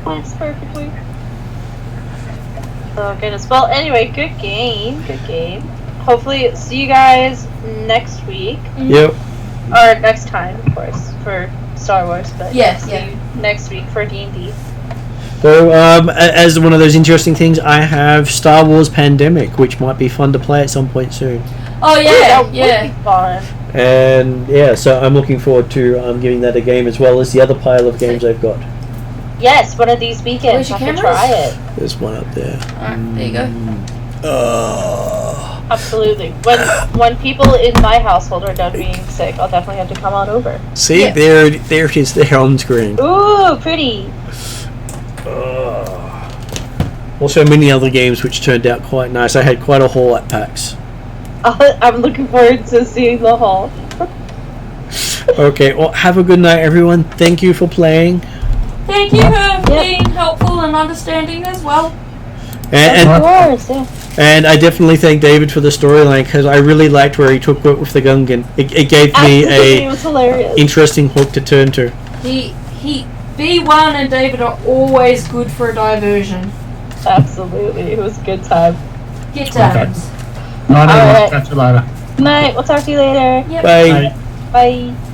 Works perfectly. Oh goodness. Well, anyway, good game. Good game. Hopefully, see you guys next week. Yep. Or next time, of course, for Star Wars. But Yes, see yeah. you next week for D&D. So, as one of those interesting things, I have Star Wars Pandemic, which might be fun to play at some point soon. Oh, Ooh, yeah, that would yeah. be fun. And yeah, so I'm looking forward to giving that a game as well as the other pile of games I've got. Yes, one of these weekends. Where's your Have to cameras? try it. There's one up there. Alright, there you go. Absolutely. When people in my household are done being sick, I'll definitely have to come on over. See, Yeah. there it is there on screen. Ooh, pretty. Also many other games which turned out quite nice. I had quite a haul at PAX. I'm looking forward to seeing the haul. Okay, well, have a good night, everyone. Thank you for playing. Thank you for being helpful and understanding as well. And Of course, yeah. and I definitely thank David for the storyline because I really liked where he took it with the Gungan. It gave me Absolutely, it a was hilarious. interesting hook to turn to. B1 and David are always good for a diversion. Absolutely, it was a good time. Good times. No, Alright. catch you later. Night, we'll talk to you later. Yep. Bye. Bye. Bye.